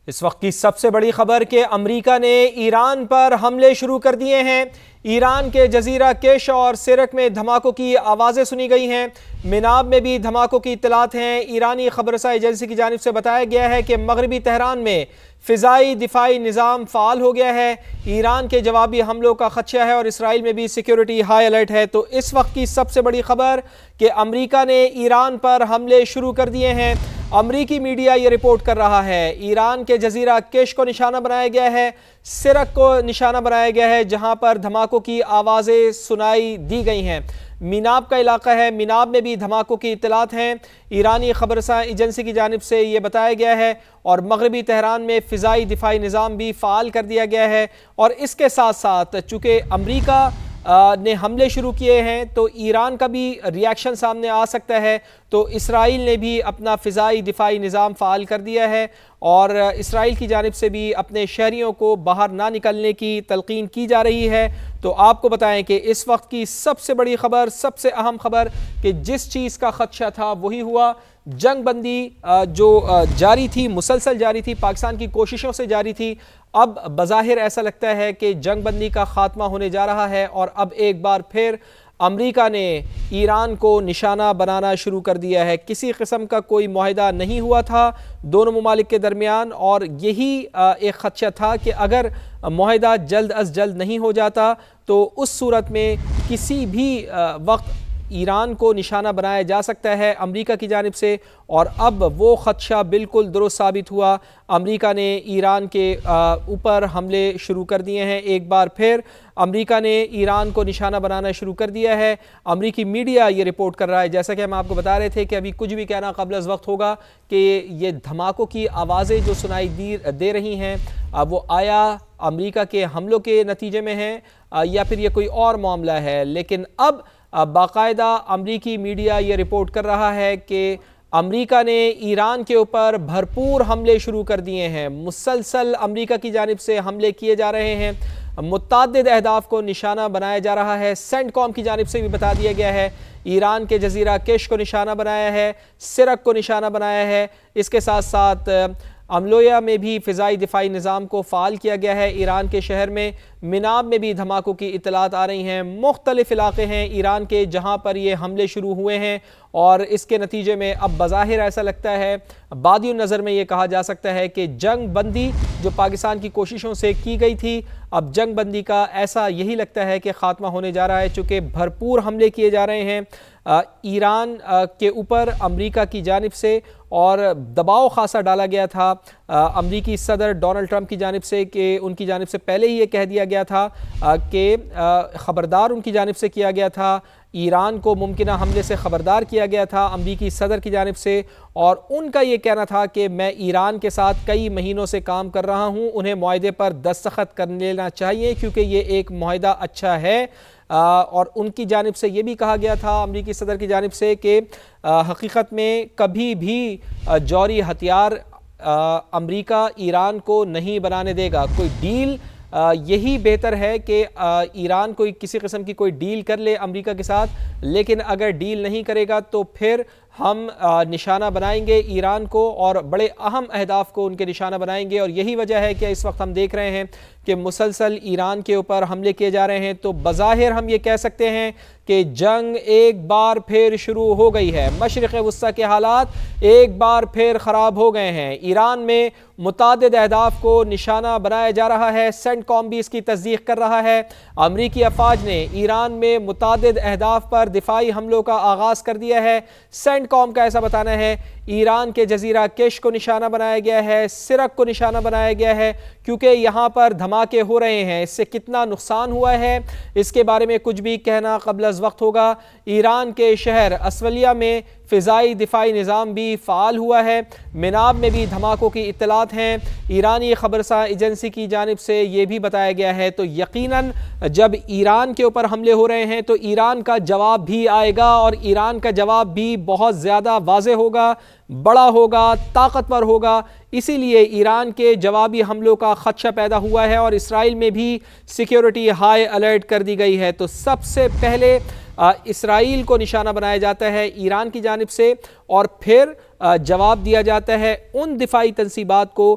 اس وقت کی سب سے بڑی خبر کہ امریکہ نے ایران پر حملے شروع کر دیے ہیں۔ ایران کے جزیرہ کش اور سرک میں دھماکوں کی آوازیں سنی گئی ہیں۔ مناب میں بھی دھماکوں کی اطلاعات ہیں۔ ایرانی خبر رساں ایجنسی کی جانب سے بتایا گیا ہے کہ مغربی تہران میں فضائی دفاعی نظام فعال ہو گیا ہے۔ ایران کے جوابی حملوں کا خدشہ ہے اور اسرائیل میں بھی سیکیورٹی ہائی الرٹ ہے۔ تو اس وقت کی سب سے بڑی خبر کہ امریکہ نے ایران پر حملے شروع کر دیے ہیں۔ امریکی میڈیا یہ رپورٹ کر رہا ہے ایران کے جزیرہ کش کو نشانہ بنایا گیا ہے، سرک کو نشانہ بنایا گیا ہے جہاں پر دھماکوں کی آوازیں سنائی دی گئی ہیں۔ میناب کا علاقہ ہے، میناب میں بھی دھماکوں کی اطلاعات ہیں۔ ایرانی خبر رساں ایجنسی کی جانب سے یہ بتایا گیا ہے اور مغربی تہران میں فضائی دفاعی نظام بھی فعال کر دیا گیا ہے۔ اور اس کے ساتھ ساتھ چونکہ امریکہ نے حملے شروع کیے ہیں تو ایران کا بھی ریاکشن سامنے آ سکتا ہے، تو اسرائیل نے بھی اپنا فضائی دفاعی نظام فعال کر دیا ہے اور اسرائیل کی جانب سے بھی اپنے شہریوں کو باہر نہ نکلنے کی تلقین کی جا رہی ہے۔ تو آپ کو بتائیں کہ اس وقت کی سب سے بڑی خبر، سب سے اہم خبر کہ جس چیز کا خدشہ تھا وہی ہوا۔ جنگ بندی جو جاری تھی، مسلسل جاری تھی، پاکستان کی کوششوں سے جاری تھی، اب بظاہر ایسا لگتا ہے کہ جنگ بندی کا خاتمہ ہونے جا رہا ہے اور اب ایک بار پھر امریکہ نے ایران کو نشانہ بنانا شروع کر دیا ہے۔ کسی قسم کا کوئی معاہدہ نہیں ہوا تھا دونوں ممالک کے درمیان اور یہی ایک خدشہ تھا کہ اگر معاہدہ جلد از جلد نہیں ہو جاتا تو اس صورت میں کسی بھی وقت ایران کو نشانہ بنایا جا سکتا ہے امریکہ کی جانب سے، اور اب وہ خدشہ بالکل درست ثابت ہوا۔ امریکہ نے ایران کے اوپر حملے شروع کر دیے ہیں۔ ایک بار پھر امریکہ نے ایران کو نشانہ بنانا شروع کر دیا ہے۔ امریکی میڈیا یہ رپورٹ کر رہا ہے، جیسا کہ ہم آپ کو بتا رہے تھے کہ ابھی کچھ بھی کہنا قبل از وقت ہوگا کہ یہ دھماکوں کی آوازیں جو سنائی دے رہی ہیں وہ آیا امریکہ کے حملوں کے نتیجے میں ہیں یا پھر یہ کوئی اور معاملہ ہے، لیکن اب باقاعدہ امریکی میڈیا یہ رپورٹ کر رہا ہے کہ امریکہ نے ایران کے اوپر بھرپور حملے شروع کر دیے ہیں۔ مسلسل امریکہ کی جانب سے حملے کیے جا رہے ہیں، متعدد اہداف کو نشانہ بنایا جا رہا ہے۔ سینٹ کام کی جانب سے بھی بتا دیا گیا ہے ایران کے جزیرہ کش کو نشانہ بنایا ہے، سرک کو نشانہ بنایا ہے۔ اس کے ساتھ ساتھ املویا میں بھی فضائی دفاعی نظام کو فعال کیا گیا ہے۔ ایران کے شہر میں مناب میں بھی دھماکوں کی اطلاعات آ رہی ہیں۔ مختلف علاقے ہیں ایران کے جہاں پر یہ حملے شروع ہوئے ہیں اور اس کے نتیجے میں اب بظاہر ایسا لگتا ہے، بادی النظر میں یہ کہا جا سکتا ہے کہ جنگ بندی جو پاکستان کی کوششوں سے کی گئی تھی، اب جنگ بندی کا ایسا یہی لگتا ہے کہ خاتمہ ہونے جا رہا ہے، چونکہ بھرپور حملے کیے جا رہے ہیں ایران کے اوپر امریکہ کی جانب سے، اور دباؤ خاصا ڈالا گیا تھا امریکی صدر ڈونلڈ ٹرمپ کی جانب سے کہ ان کی جانب سے پہلے ہی یہ کہہ دیا گیا تھا کہ خبردار ان کی جانب سے کیا گیا تھا، ایران کو ممکنہ حملے سے خبردار کیا گیا تھا امریکی صدر کی جانب سے، اور ان کا یہ کہنا تھا کہ میں ایران کے ساتھ کئی مہینوں سے کام کر رہا ہوں، انہیں معاہدے پر دستخط کر لینا چاہیے کیونکہ یہ ایک معاہدہ اچھا ہے۔ اور ان کی جانب سے یہ بھی کہا گیا تھا امریکی صدر کی جانب سے کہ حقیقت میں کبھی بھی جوہری ہتھیار امریکہ ایران کو نہیں بنانے دے گا۔ کوئی ڈیل یہی بہتر ہے کہ ایران کوئی کسی قسم کی کوئی ڈیل کر لے امریکہ کے ساتھ، لیکن اگر ڈیل نہیں کرے گا تو پھر ہم نشانہ بنائیں گے ایران کو اور بڑے اہم اہداف کو ان کے نشانہ بنائیں گے۔ اور یہی وجہ ہے کہ اس وقت ہم دیکھ رہے ہیں کہ مسلسل ایران کے اوپر حملے کیے جا رہے ہیں۔ تو بظاہر ہم یہ کہہ سکتے ہیں کہ جنگ ایک بار پھر شروع ہو گئی ہے۔ مشرق وسطیٰ کے حالات ایک بار پھر خراب ہو گئے ہیں۔ ایران میں متعدد اہداف کو نشانہ بنایا جا رہا ہے۔ سینٹ کام بھی اس کی تصدیق کر رہا ہے۔ امریکی افواج نے ایران میں متعدد اہداف پر دفاعی حملوں کا آغاز کر دیا ہے۔ سینٹ کام کا ایسا بتانا ہے ایران کے جزیرہ کش کو نشانہ بنایا گیا ہے، سرک کو نشانہ بنایا گیا ہے، کیونکہ یہاں پر دھماکے ہو رہے ہیں۔ اس سے کتنا نقصان ہوا ہے اس کے بارے میں کچھ بھی کہنا قبل از وقت ہوگا۔ ایران کے شہر اسولیہ میں فضائی دفاعی نظام بھی فعال ہوا ہے۔ مناب میں بھی دھماکوں کی اطلاعات ہیں۔ ایرانی خبر رساں ایجنسی کی جانب سے یہ بھی بتایا گیا ہے تو یقیناً جب ایران کے اوپر حملے ہو رہے ہیں تو ایران کا جواب بھی آئے گا، اور ایران کا جواب بھی بہت زیادہ واضح ہوگا، بڑا ہوگا، طاقتور ہوگا۔ اسی لیے ایران کے جوابی حملوں کا خدشہ پیدا ہوا ہے اور اسرائیل میں بھی سیکیورٹی ہائی الرٹ کر دی گئی ہے۔ تو سب سے پہلے اسرائیل کو نشانہ بنایا جاتا ہے ایران کی جانب سے، اور پھر جواب دیا جاتا ہے ان دفاعی تنصیبات کو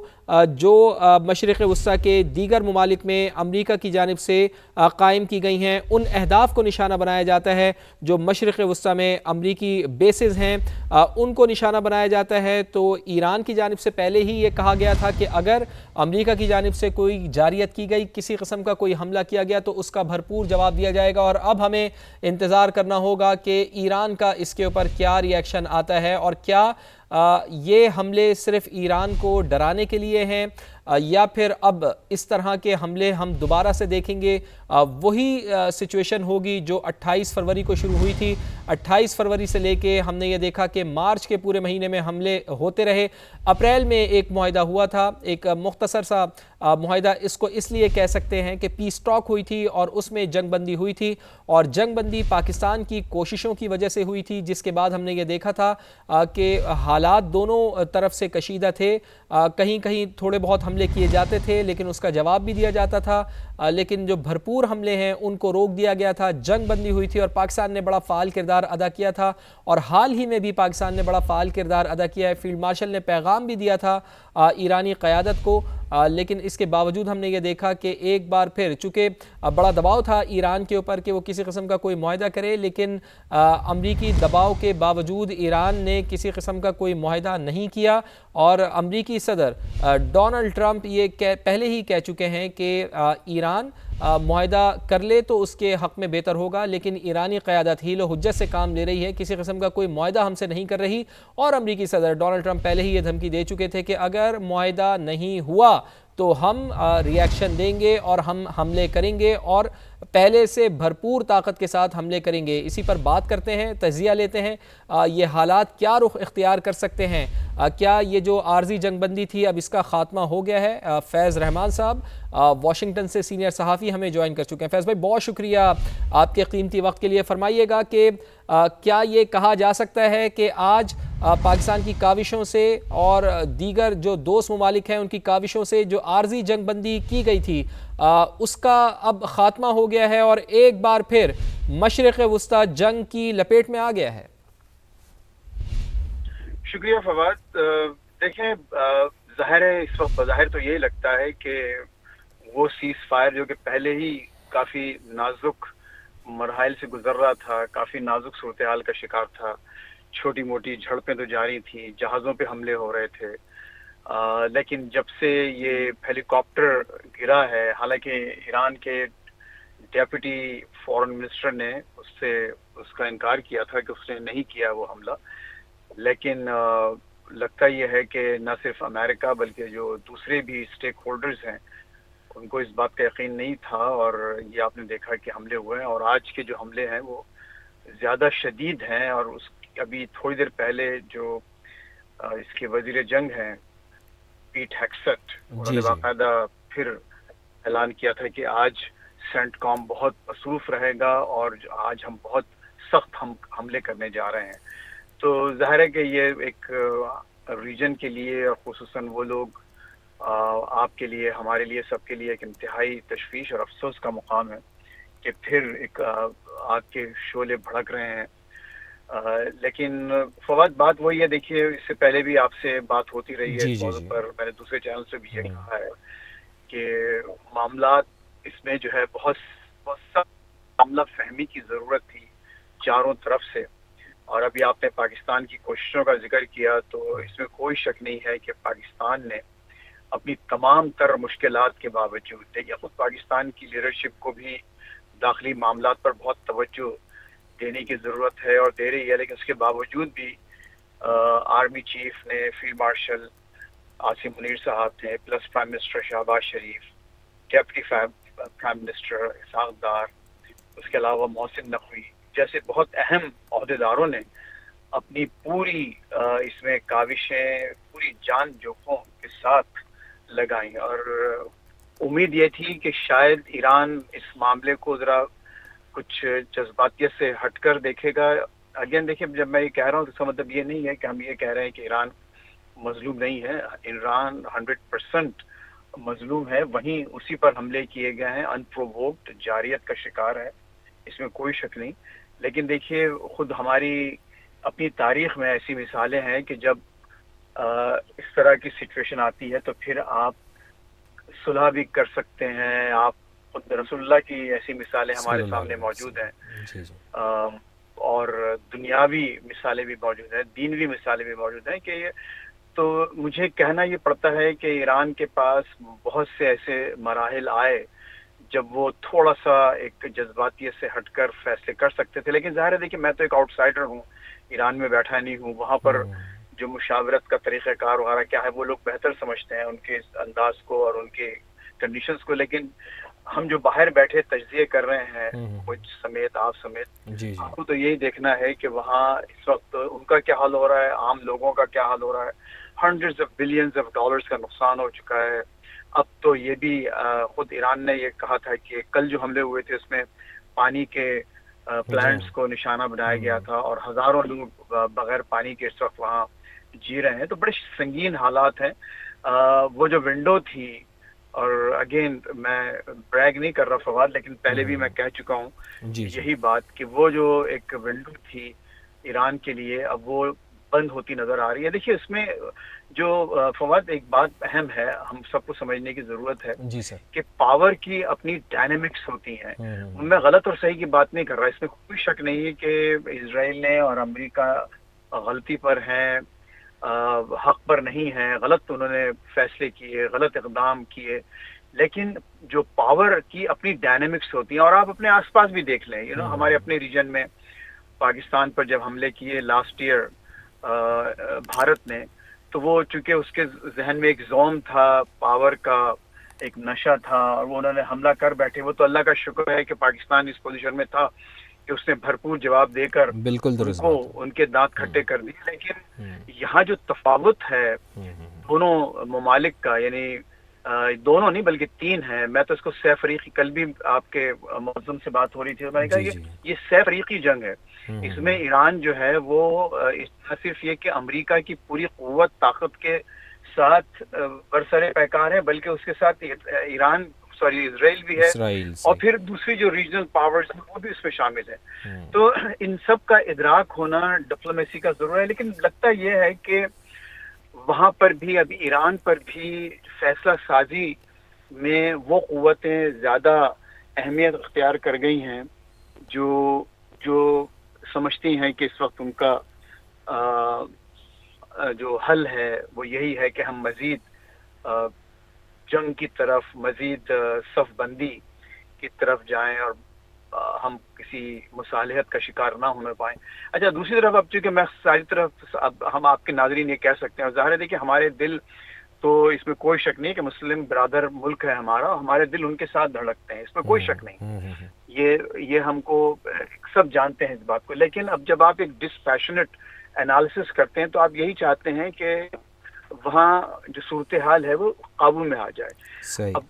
جو مشرق وسطیٰ کے دیگر ممالک میں امریکہ کی جانب سے قائم کی گئی ہیں، ان اہداف کو نشانہ بنایا جاتا ہے جو مشرق وسطیٰ میں امریکی بیسز ہیں ان کو نشانہ بنایا جاتا ہے۔ تو ایران کی جانب سے پہلے ہی یہ کہا گیا تھا کہ اگر امریکہ کی جانب سے کوئی جارحیت کی گئی، کسی قسم کا کوئی حملہ کیا گیا تو اس کا بھرپور جواب دیا جائے گا، اور اب ہمیں انتظار کرنا ہوگا کہ ایران کا اس کے اوپر کیا ری ایکشن آتا ہے، اور کیا یہ حملے صرف ایران کو ڈرانے کے لیے ہیں یا پھر اب اس طرح کے حملے ہم دوبارہ سے دیکھیں گے۔ وہی سچویشن ہوگی جو 28 فروری کو شروع ہوئی تھی۔ 28 فروری سے لے کے ہم نے یہ دیکھا کہ مارچ کے پورے مہینے میں حملے ہوتے رہے۔ اپریل میں ایک معاہدہ ہوا تھا، ایک مختصر سا معاہدہ اس کو اس لیے کہہ سکتے ہیں کہ پیس ٹاک ہوئی تھی اور اس میں جنگ بندی ہوئی تھی، اور جنگ بندی پاکستان کی کوششوں کی وجہ سے ہوئی تھی، جس کے بعد ہم نے یہ دیکھا تھا کہ حالات دونوں طرف سے کشیدہ تھے۔ کہیں کہیں تھوڑے بہت حملے کیے جاتے تھے لیکن اس کا جواب بھی دیا جاتا تھا، لیکن جو بھرپور حملے ہیں ان کو روک دیا گیا تھا۔ جنگ بندی ہوئی تھی اور پاکستان نے بڑا فعال کردار ادا کیا تھا، اور حال ہی میں بھی پاکستان نے بڑا فعال کردار ادا کیا ہے۔ فیلڈ مارشل نے پیغام بھی دیا تھا ایرانی قیادت کو، لیکن اس کے باوجود ہم نے یہ دیکھا کہ ایک بار پھر چونکہ بڑا دباؤ تھا ایران کے اوپر کہ وہ کسی قسم کا کوئی معاہدہ کرے، لیکن امریکی دباؤ کے باوجود ایران نے کسی قسم کا کوئی معاہدہ نہیں کیا، اور امریکی صدر ڈونلڈ ٹرمپ یہ پہلے ہی کہہ چکے ہیں کہ ایران معاہدہ کر لے تو اس کے حق میں بہتر ہوگا، لیکن ایرانی قیادت حیل و حجت سے کام لے رہی ہے، کسی قسم کا کوئی معاہدہ ہم سے نہیں کر رہی، اور امریکی صدر ڈونلڈ ٹرمپ پہلے ہی یہ دھمکی دے چکے تھے کہ اگر معاہدہ نہیں ہوا تو ہم ری ایکشن دیں گے اور ہم حملے کریں گے، اور پہلے سے بھرپور طاقت کے ساتھ حملے کریں گے۔ اسی پر بات کرتے ہیں، تجزیہ لیتے ہیں یہ حالات کیا رخ اختیار کر سکتے ہیں۔ کیا یہ جو عارضی جنگ بندی تھی اب اس کا خاتمہ ہو گیا ہے؟ فیض رحمان صاحب واشنگٹن سے سینئر صحافی ہمیں جوائن کر چکے ہیں۔ فیض بھائی بہت شکریہ آپ کے قیمتی وقت کے لیے۔ فرمائیے گا کہ کیا یہ کہا جا سکتا ہے کہ آج پاکستان کی کاوشوں سے اور دیگر جو دوست ممالک ہیں ان کی کاوشوں سے جو عارضی جنگ بندی کی گئی تھی اس کا اب خاتمہ ہو گیا ہے اور ایک بار پھر مشرق وسطیٰ جنگ کی لپیٹ میں آ گیا ہے؟ شکریہ فواد۔ دیکھیں، ظاہر ہے اس وقت بظاہر تو یہی لگتا ہے کہ وہ سیز فائر جو کہ پہلے ہی کافی نازک مراحل سے گزر رہا تھا، کافی نازک صورتحال کا شکار تھا، چھوٹی موٹی جھڑپیں تو جاری تھیں، جہازوں پہ حملے ہو رہے تھے، لیکن جب سے یہ ہیلی کاپٹر گرا ہے، حالانکہ ایران کے ڈیپٹی فورن منسٹر نے اس کا انکار کیا تھا کہ اس نے نہیں کیا وہ حملہ، لیکن لگتا یہ ہے کہ نہ صرف امریکہ بلکہ جو دوسرے بھی اسٹیک ہولڈرز ہیں ان کو اس بات کا یقین نہیں تھا، اور یہ آپ نے دیکھا کہ حملے ہوئے ہیں، اور آج کے جو حملے ہیں وہ زیادہ شدید ہیں۔ اور ابھی تھوڑی دیر پہلے جو اس کے وزیر جنگ ہیں پیٹ ہیکسٹ، انہوں نے باقاعدہ پھر اعلان کیا تھا کہ آج سینٹ کام بہت مصروف رہے گا اور آج ہم بہت سخت حملے کرنے جا رہے ہیں۔ تو ظاہر ہے کہ یہ ایک ریجن کے لیے اور خصوصاً وہ لوگ آپ کے لیے، ہمارے لیے، سب کے لیے ایک انتہائی تشویش اور افسوس کا مقام ہے کہ پھر ایک آگ کے شعلے بھڑک رہے ہیں۔ لیکن فواد بات وہی ہے، دیکھیے اس سے پہلے بھی آپ سے بات ہوتی رہی ہے اس موضوع پر، میں نے دوسرے چینل سے بھی یہ کہا ہے کہ معاملات اس میں جو ہے بہت سخت معاملہ فہمی کی ضرورت تھی چاروں طرف سے، اور ابھی آپ نے پاکستان کی کوششوں کا ذکر کیا تو اس میں کوئی شک نہیں ہے کہ پاکستان نے اپنی تمام تر مشکلات کے باوجود، دیکھیے خود پاکستان کی لیڈرشپ کو بھی داخلی معاملات پر بہت توجہ دینے کی ضرورت ہے اور دے رہی ہے، لیکن اس کے باوجود بھی آرمی چیف نے، فیلڈ مارشل عاصم منیر صاحب نے، پلس پرائم منسٹر شہباز شریف، deputy prime minister Ishaq Dar, اس کے علاوہ محسن نقوی جیسے بہت اہم عہدیداروں نے اپنی پوری اس میں کاوشیں پوری جان جوکھوں کے ساتھ لگائیں، اور امید یہ تھی کہ شاید ایران اس معاملے کو ذرا کچھ جذباتیت سے ہٹ کر دیکھے گا۔ اگین دیکھیں، جب میں یہ کہہ رہا ہوں تو اس کا مطلب یہ نہیں ہے کہ ہم یہ کہہ رہے ہیں کہ ایران مظلوم نہیں ہے، ایران 100% مظلوم ہے، وہیں اسی پر حملے کیے گئے ہیں، انپرووکڈ جارحیت کا شکار ہے، اس میں کوئی شک نہیں۔ لیکن دیکھیے خود ہماری اپنی تاریخ میں ایسی مثالیں ہیں کہ جب اس طرح کی سچویشن آتی ہے تو پھر آپ صلح بھی کر سکتے ہیں. آپ خود رسول اللہ کی ایسی مثالیں ہمارے صلی اللہ سامنے علیہ موجود ہیں, وسلم. جی جی. اور دنیاوی مثالیں بھی موجود ہیں, دینوی مثالیں بھی موجود ہیں کہ تو مجھے کہنا یہ پڑتا ہے کہ ایران کے پاس بہت سے ایسے مراحل آئے جب وہ تھوڑا سا ایک جذباتیت سے ہٹ کر فیصلے کر سکتے تھے. لیکن ظاہر ہے دیکھیے میں تو ایک آؤٹ سائڈر ہوں, ایران میں بیٹھا نہیں ہوں, وہاں پر جو مشاورت کا طریقہ کار وغیرہ کیا ہے وہ لوگ بہتر سمجھتے ہیں ان کے انداز کو اور ان کے کنڈیشنز کو. لیکن ہم جو باہر بیٹھے تجزیے کر رہے ہیں, کچھ سمیت آپ سمیت, جی جی. آپ کو تو یہی دیکھنا ہے کہ وہاں اس وقت ان کا کیا حال ہو رہا ہے, عام لوگوں کا کیا حال ہو رہا ہے. Hundreds of billions of dollars کا نقصان ہو چکا ہے. اب تو یہ بھی خود ایران نے یہ کہا تھا کہ کل جو حملے ہوئے تھے اس میں پانی کے پلانٹس کو نشانہ بنایا گیا تھا اور ہزاروں لوگ بغیر پانی کے اس وقت وہاں جی رہے ہیں. تو بڑے سنگین حالات ہیں. وہ جو ونڈو تھی, اور اگین میں بریگ نہیں کر رہا فواد, لیکن پہلے بھی میں کہہ چکا ہوں جی جی. یہی بات کہ وہ جو ایک ونڈو تھی ایران کے لیے اب وہ بند ہوتی نظر آ رہی ہے. دیکھیے اس میں جو فواد ایک بات اہم ہے, ہم سب کو سمجھنے کی ضرورت ہے جی سر. کہ پاور کی اپنی ڈائنامکس ہوتی ہیں. میں غلط اور صحیح کی بات نہیں کر رہا, اس میں کوئی شک نہیں ہے کہ اسرائیل نے اور امریکہ غلطی پر ہیں, حق پر نہیں ہیں, غلط انہوں نے فیصلے کیے, غلط اقدام کیے. لیکن جو پاور کی اپنی ڈائنامکس ہوتی ہیں, اور آپ اپنے آس پاس بھی دیکھ لیں, ہمارے اپنے ریجن میں پاکستان پر جب حملے کیے لاسٹ ایئر بھارت نے, تو وہ چونکہ اس کے ذہن میں ایک زوم تھا, پاور کا ایک نشہ تھا, اور وہ انہوں نے حملہ کر بیٹھے. وہ تو اللہ کا شکر ہے کہ پاکستان اس پوزیشن میں تھا کہ اس نے بھرپور جواب دے کر بالکل ان درست کو بات ہے. ان کے دانت کھٹے کر دیے. لیکن یہاں جو تفاوت ہے دونوں ممالک کا, یعنی دونوں نہیں بلکہ تین ہیں, میں تو اس کو سہ فریقی, کل بھی آپ کے معظم سے بات ہو رہی تھی, میں نے کہا جی کہ جی. یہ سہ فریقی جنگ ہے. اس میں ایران جو ہے وہ نہ صرف یہ کہ امریکہ کی پوری قوت طاقت کے ساتھ برسر پیکار ہے, بلکہ اس کے ساتھ اسرائیل بھی ہے, اسرائیل اور سے. پھر دوسری جو ریجنل پاورز ہیں وہ بھی اس میں شامل ہیں. تو ان سب کا ادراک ہونا ڈپلومیسی کا ضرور ہے. لیکن لگتا یہ ہے کہ وہاں پر بھی ابھی ایران پر بھی فیصلہ سازی میں وہ قوتیں زیادہ اہمیت اختیار کر گئی ہیں جو سمجھتی ہیں کہ اس وقت ان کا جو حل ہے وہ یہی ہے کہ ہم مزید جنگ کی طرف, مزید صف بندی کی طرف جائیں اور ہم کسی مصالحت کا شکار نہ ہونے پائیں. اچھا, دوسری طرف اب چونکہ میں ساری طرف ہم آپ کے ناظرین یہ کہہ سکتے ہیں, اور ظاہر ہے کہ ہمارے دل تو اس میں کوئی شک نہیں کہ مسلم برادر ملک ہے ہمارا, ہمارے دل ان کے ساتھ دھڑکتے ہیں, اس میں کوئی شک نہیں, یہ ہم کو سب جانتے ہیں اس بات کو. لیکن اب جب آپ ایک ڈسپیشنٹ انالیسس کرتے ہیں تو آپ یہی چاہتے ہیں کہ وہاں جو صورتحال ہے وہ قابو میں آ جائے. صحیح. اب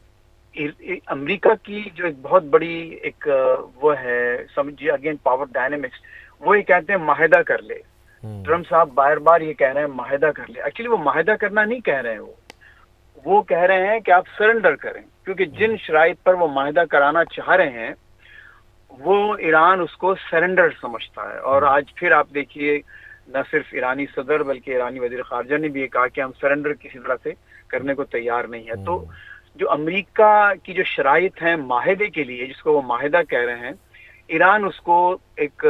امریکہ کی جو ایک بہت بڑی ایک وہ ہے, سمجھیے اگین پاور ڈائنامکس, وہ یہ کہتے ہیں معاہدہ کر لے. ٹرمپ صاحب بار بار یہ کہہ رہے ہیں معاہدہ کر لے. ایکچولی وہ معاہدہ کرنا نہیں کہہ رہے ہیں, وہ کہہ رہے ہیں کہ آپ سرنڈر کریں, کیونکہ جن شرائط پر وہ معاہدہ کرانا چاہ رہے ہیں وہ ایران اس کو سرنڈر سمجھتا ہے. اور آج پھر آپ دیکھیے نہ صرف ایرانی صدر بلکہ ایرانی وزیر خارجہ نے بھی یہ کہا کہ ہم سرنڈر کسی طرح سے کرنے کو تیار نہیں ہے. تو جو امریکہ کی جو شرائط ہیں معاہدے کے لیے, جس کو وہ معاہدہ کہہ رہے ہیں, ایران اس کو ایک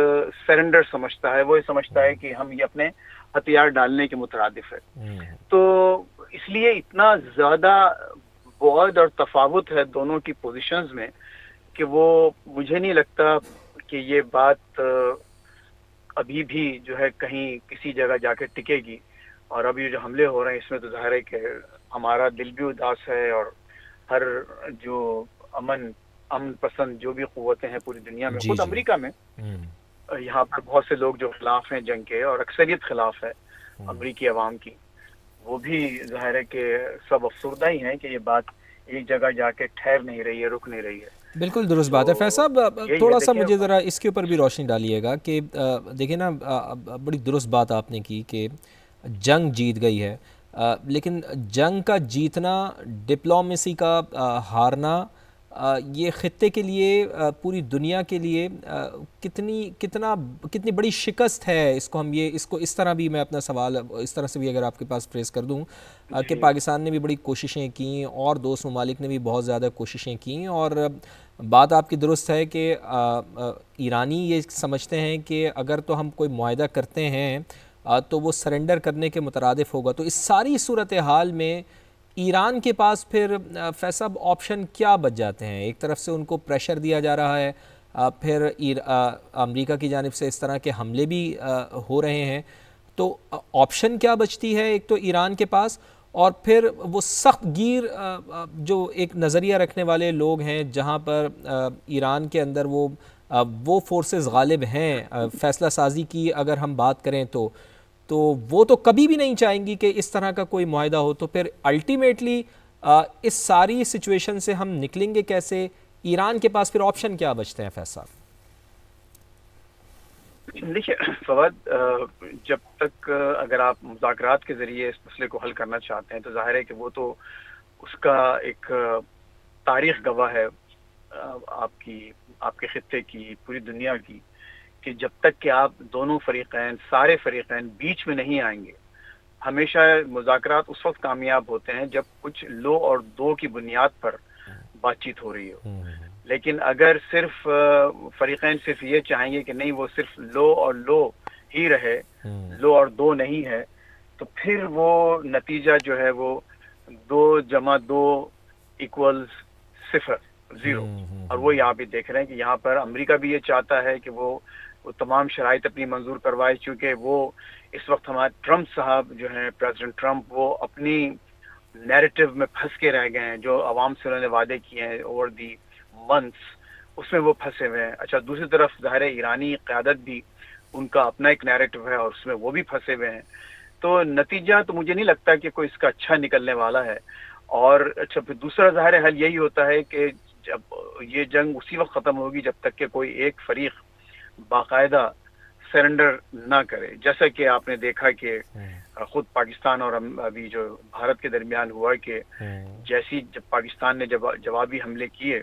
سرنڈر سمجھتا ہے. وہ یہ سمجھتا ہے کہ ہم یہ اپنے ہتھیار ڈالنے کے مترادف ہے. تو اس لیے اتنا زیادہ بعد اور تفاوت ہے دونوں کی پوزیشنز میں کہ وہ مجھے نہیں لگتا کہ یہ بات ابھی بھی جو ہے کہیں کسی جگہ جا کے ٹکے گی. اور ابھی جو حملے ہو رہے ہیں اس میں تو ظاہر ہے کہ ہمارا دل بھی اداس ہے, اور ہر جو امن پسند جو بھی قوتیں ہیں پوری دنیا میں, خود امریکہ میں یہاں پر بہت سے لوگ جو خلاف ہیں جنگ کے, اور اکثریت خلاف ہے امریکی عوام کی, وہ بھی ظاہر ہے کہ سب افسردہ ہی ہیں کہ یہ بات ایک جگہ جا کے ٹھہر نہیں رہی ہے, رک نہیں رہی ہے. بالکل درست بات ہے. فیض صاحب تھوڑا سا مجھے ذرا اس کے اوپر بھی روشنی ڈالیے گا کہ دیکھیں نا, بڑی درست بات آپ نے کی کہ جنگ جیت گئی ہے, لیکن جنگ کا جیتنا, ڈپلومیسی کا ہارنا یہ خطے کے لیے پوری دنیا کے لیے کتنی بڑی شکست ہے. اس کو اس طرح بھی میں اپنا سوال اس طرح سے بھی اگر آپ کے پاس فریز کر دوں کہ پاکستان نے بھی بڑی کوششیں کیں اور دوست ممالک نے بھی بہت زیادہ کوششیں کیں, اور بات آپ کی درست ہے کہ ایرانی یہ سمجھتے ہیں کہ اگر تو ہم کوئی معاہدہ کرتے ہیں تو وہ سرنڈر کرنے کے مترادف ہوگا. تو اس ساری صورتحال میں ایران کے پاس پھر فیصل صاحب آپشن کیا بچ جاتے ہیں؟ ایک طرف سے ان کو پریشر دیا جا رہا ہے, پھر امریکہ کی جانب سے اس طرح کے حملے بھی ہو رہے ہیں, تو آپشن کیا بچتی ہے ایک تو ایران کے پاس, اور پھر وہ سخت گیر جو ایک نظریہ رکھنے والے لوگ ہیں جہاں پر ایران کے اندر وہ فورسز غالب ہیں فیصلہ سازی کی اگر ہم بات کریں تو وہ تو کبھی بھی نہیں چاہیں گی کہ اس طرح کا کوئی معاہدہ ہو. تو پھر الٹیمیٹلی اس ساری سچویشن سے ہم نکلیں گے کیسے؟ ایران کے پاس پھر آپشن کیا بچتے ہیں فیصل صاحب؟ دیکھیے فواد، جب تک اگر آپ مذاکرات کے ذریعے اس مسئلے کو حل کرنا چاہتے ہیں تو ظاہر ہے کہ وہ تو اس کا ایک تاریخ گواہ ہے آپ کے خطے کی، پوری دنیا کی، کہ جب تک کہ آپ دونوں فریقین، سارے فریقین بیچ میں نہیں آئیں گے. ہمیشہ مذاکرات اس وقت کامیاب ہوتے ہیں جب کچھ لو اور دو کی بنیاد پر بات چیت ہو رہی ہو. لیکن اگر صرف فریقین صرف یہ چاہیں گے کہ نہیں وہ صرف لو اور لو ہی رہے، لو اور دو نہیں ہے، تو پھر وہ نتیجہ جو ہے وہ 2+2=0، اور وہ یہاں بھی دیکھ رہے ہیں کہ یہاں پر امریکہ بھی یہ چاہتا ہے کہ وہ تمام شرائط اپنی منظور کروائے، چونکہ وہ اس وقت ہمارے ٹرمپ صاحب جو ہیں، پریزیڈنٹ ٹرمپ، وہ اپنی نیریٹو میں پھنس کے رہ گئے ہیں. جو عوام سے انہوں نے وعدے کیے ہیں اوور دی منتھس، اس میں وہ پھنسے ہوئے ہیں. اچھا، دوسری طرف ظاہر ایرانی قیادت بھی ان کا اپنا ایک نیریٹو ہے اور اس میں وہ بھی پھنسے ہوئے ہیں. تو نتیجہ تو مجھے نہیں لگتا کہ کوئی اس کا اچھا نکلنے والا ہے. اور اچھا، پھر دوسرا ظاہر حل یہی ہوتا ہے کہ جب یہ جنگ اسی وقت ختم ہوگی جب تک کہ کوئی ایک فریق باقاعدہ سرنڈر نہ کرے. جیسا کہ آپ نے دیکھا کہ خود پاکستان اور ابھی جو بھارت کے درمیان ہوا کہ جب پاکستان نے جوابی حملے کیے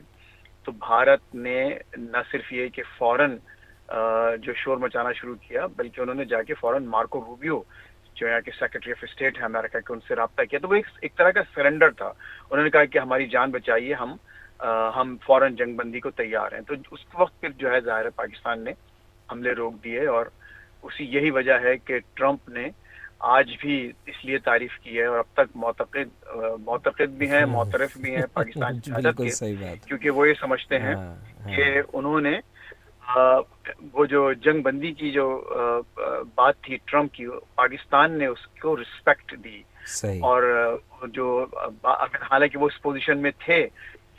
تو بھارت نے نہ صرف یہ کہ فوراً جو شور مچانا شروع کیا، بلکہ انہوں نے جا کے فوراً مارکو روبیو جو یہاں کے سیکرٹری آف اسٹیٹ ہے امریکہ کے، ان سے رابطہ کیا. تو وہ ایک طرح کا سرنڈر تھا. انہوں نے کہا کہ ہماری جان بچائیے، ہم فوراً جنگ بندی کو تیار ہیں. تو اس وقت پھر جو ہے ظاہر ہے پاکستان نے حملے روک دیے، اور یہی وجہ ہے کہ ٹرمپ نے آج بھی اس لیے تعریف کی ہے، اور اب تک معتقد بھی ہیں، معترف بھی ہیں پاکستان کی قیادت کے، کیونکہ وہ یہ سمجھتے ہیں کہ انہوں نے وہ جو جنگ بندی کی جو بات تھی ٹرمپ کی، پاکستان نے اس کو رسپیکٹ دی. اور جو حالانکہ وہ اس پوزیشن میں تھے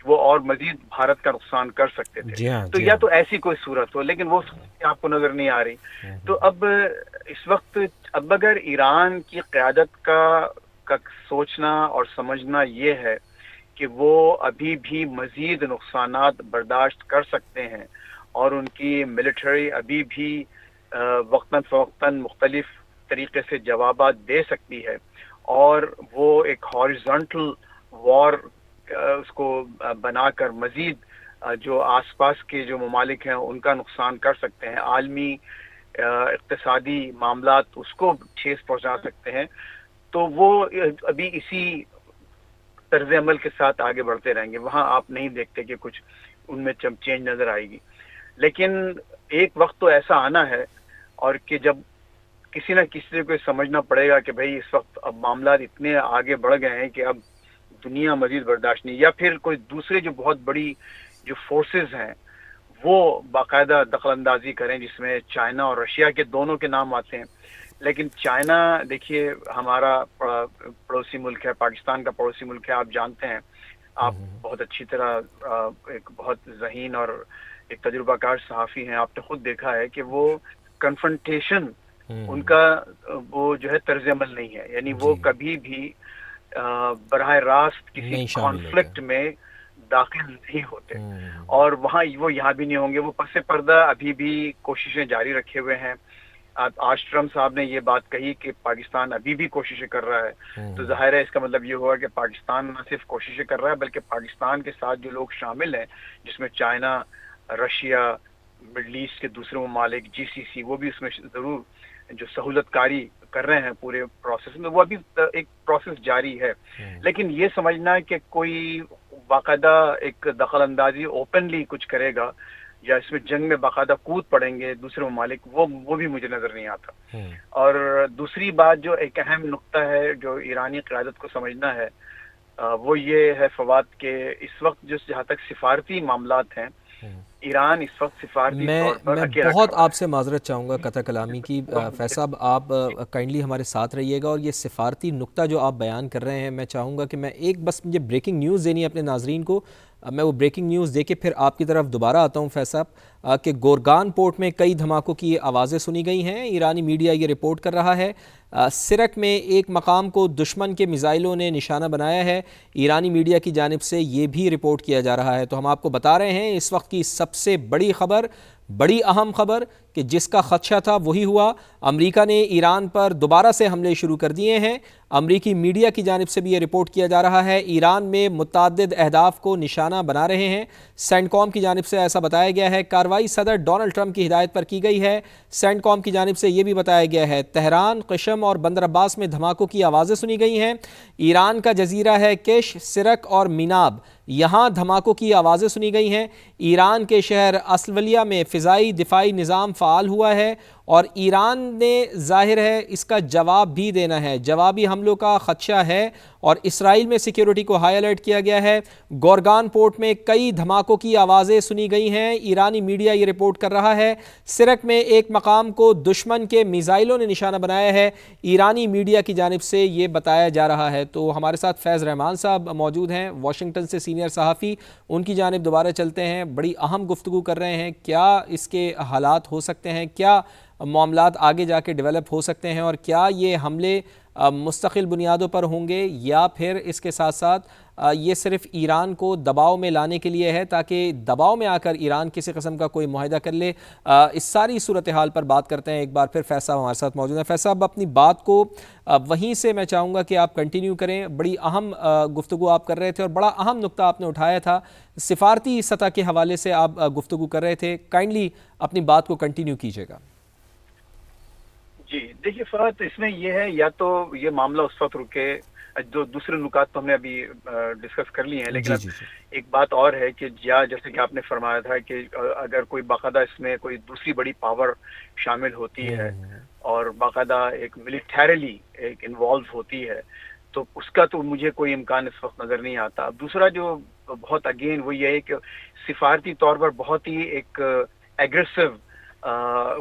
وہ اور مزید بھارت کا نقصان کر سکتے تھے. تو یا تو ایسی کوئی صورت ہو، لیکن وہ آپ کو نظر نہیں آ رہی. تو اب اس وقت اگر ایران کی قیادت کا سوچنا اور سمجھنا یہ ہے کہ وہ ابھی بھی مزید نقصانات برداشت کر سکتے ہیں اور ان کی ملٹری ابھی بھی وقتاً فوقتاً مختلف طریقے سے جوابات دے سکتی ہے، اور وہ ایک ہاریزونٹل وار اس کو بنا کر مزید جو آس پاس کے جو ممالک ہیں ان کا نقصان کر سکتے ہیں، عالمی اقتصادی معاملات اس کو ٹھیس پہنچا سکتے ہیں، تو وہ ابھی اسی طرز عمل کے ساتھ آگے بڑھتے رہیں گے. وہاں آپ نہیں دیکھتے کہ کچھ ان میں چینج نظر آئے گی. لیکن ایک وقت تو ایسا آنا ہے اور کہ جب کسی نہ کسی کو سمجھنا پڑے گا کہ بھئی اس وقت اب معاملات اتنے آگے بڑھ گئے ہیں کہ اب دنیا مزید برداشت نہیں، یا پھر کوئی دوسرے جو بہت بڑی جو فورسز ہیں وہ باقاعدہ دخل اندازی کریں، جس میں چائنا اور رشیا کے دونوں کے نام آتے ہیں. لیکن چائنا دیکھیے ہمارا پڑوسی ملک ہے، پاکستان کا پڑوسی ملک ہے، آپ جانتے ہیں، آپ بہت اچھی طرح ایک بہت ذہین اور ایک تجربہ کار صحافی ہیں، آپ نے خود دیکھا ہے کہ وہ کنفرنٹیشن ان کا وہ جو ہے طرز عمل نہیں ہے. یعنی وہ کبھی بھی براہ راست کسی کانفلکٹ میں داخل نہیں ہوتے، اور وہ یہاں بھی نہیں ہوں گے. وہ پس پردہ ابھی بھی کوششیں جاری رکھے ہوئے ہیں. آج ٹرمپ صاحب نے یہ بات کہی کہ پاکستان ابھی بھی کوششیں کر رہا ہے، تو ظاہر ہے اس کا مطلب یہ ہوا کہ پاکستان نہ صرف کوششیں کر رہا ہے بلکہ پاکستان کے ساتھ جو لوگ شامل ہیں، جس میں چائنا، رشیا، مڈل ایسٹ کے دوسرے ممالک، جی سی سی، وہ بھی اس میں ضرور جو سہولت کاری کر رہے ہیں پورے پروسیس میں، وہ ابھی ایک پروسیس جاری ہے. لیکن یہ سمجھنا کہ کوئی باقاعدہ ایک دخل اندازی اوپنلی کچھ کرے گا یا اس میں جنگ میں باقاعدہ کود پڑیں گے دوسرے ممالک، وہ بھی مجھے نظر نہیں آتا. اور دوسری بات جو ایک اہم نقطہ ہے جو ایرانی قیادت کو سمجھنا ہے، وہ یہ ہے فواد کہ اس وقت جہاں تک سفارتی معاملات ہیں، ایران اس وقت سفارتی طور پر میں اکیلا بہت کھڑا آپ سے معذرت چاہوں گا قطع کلامی کی. فیض صاحب آپ کائنڈلی ہمارے ساتھ رہیے گا، اور یہ سفارتی نقطہ جو آپ بیان کر رہے ہیں، میں چاہوں گا کہ میں ایک بس مجھے بریکنگ نیوز دینی ہے اپنے ناظرین کو. میں وہ بریکنگ نیوز دے کے پھر آپ کی طرف دوبارہ آتا ہوں فیض صاحب. کہ گورگان پورٹ میں کئی دھماکوں کی آوازیں سنی گئی ہیں. ایرانی میڈیا یہ رپورٹ کر رہا ہے. سرک میں ایک مقام کو دشمن کے میزائلوں نے نشانہ بنایا ہے. ایرانی میڈیا کی جانب سے یہ بھی رپورٹ کیا جا رہا ہے. تو ہم آپ کو بتا رہے ہیں اس وقت کی سب سے بڑی خبر، بڑی اہم خبر، کہ جس کا خدشہ تھا وہی ہوا. امریکہ نے ایران پر دوبارہ سے حملے شروع کر دیے ہیں. امریکی میڈیا کی جانب سے بھی یہ رپورٹ کیا جا رہا ہے ایران میں متعدد اہداف کو نشانہ بنا رہے ہیں. سینٹ کام کی جانب سے ایسا بتایا گیا ہے. کارروائی صدر ڈونلڈ ٹرمپ کی ہدایت پر کی گئی ہے. سینٹ کام کی جانب سے یہ بھی بتایا گیا ہے تہران، قشم اور بندر عباس میں دھماکوں کی آوازیں سنی گئی ہیں. ایران کا جزیرہ ہے کش، سرک اور میناب، یہاں دھماکوں کی آوازیں سنی گئی ہیں. ایران کے شہر اسلولیہ میں فضائی دفاعی نظام فعال ہوا ہے، اور ایران نے ظاہر ہے اس کا جواب بھی دینا ہے. جوابی حملوں کا خدشہ ہے، اور اسرائیل میں سیکیورٹی کو ہائی الرٹ کیا گیا ہے. گورگان پورٹ میں کئی دھماکوں کی آوازیں سنی گئی ہیں. ایرانی میڈیا یہ رپورٹ کر رہا ہے سرک میں ایک مقام کو دشمن کے میزائلوں نے نشانہ بنایا ہے. ایرانی میڈیا کی جانب سے یہ بتایا جا رہا ہے. تو ہمارے ساتھ فیض رحمان صاحب موجود ہیں، واشنگٹن سے سینئر صحافی. ان کی جانب دوبارہ چلتے ہیں. بڑی اہم گفتگو کر رہے ہیں. کیا اس کے حالات ہو سکتے ہیں؟ کیا معاملات آگے جا کے ڈیولپ ہو سکتے ہیں؟ اور کیا یہ حملے مستقل بنیادوں پر ہوں گے، یا پھر اس کے ساتھ ساتھ یہ صرف ایران کو دباؤ میں لانے کے لیے ہے تاکہ دباؤ میں آ کر ایران کسی قسم کا کوئی معاہدہ کر لے؟ اس ساری صورتحال پر بات کرتے ہیں. ایک بار پھر فیض صاحب ہمارے ساتھ موجود ہیں. فیض صاحب اپنی بات کو وہیں سے میں چاہوں گا کہ آپ کنٹینیو کریں. بڑی اہم گفتگو آپ کر رہے تھے، اور بڑا اہم نقطہ آپ نے اٹھایا تھا. سفارتی سطح کے حوالے سے آپ گفتگو کر رہے تھے. کائنڈلی اپنی بات کو کنٹینیو کیجیے گا. جی دیکھیے فرحت، اس میں یہ ہے یا تو یہ معاملہ اس وقت رکے، جو دوسرے نکات تو ہم نے ابھی ڈسکس کر لی ہیں، لیکن اب ایک بات اور ہے کہ جیسے کہ آپ نے فرمایا تھا کہ اگر کوئی باقاعدہ اس میں کوئی دوسری بڑی پاور شامل ہوتی ہے اور باقاعدہ ایک ملیٹریلی ایک انوالو ہوتی ہے، تو اس کا تو مجھے کوئی امکان اس وقت نظر نہیں آتا. اب دوسرا جو بہت اگین وہ یہ ہے کہ سفارتی طور پر بہت ہی ایک ایگریسو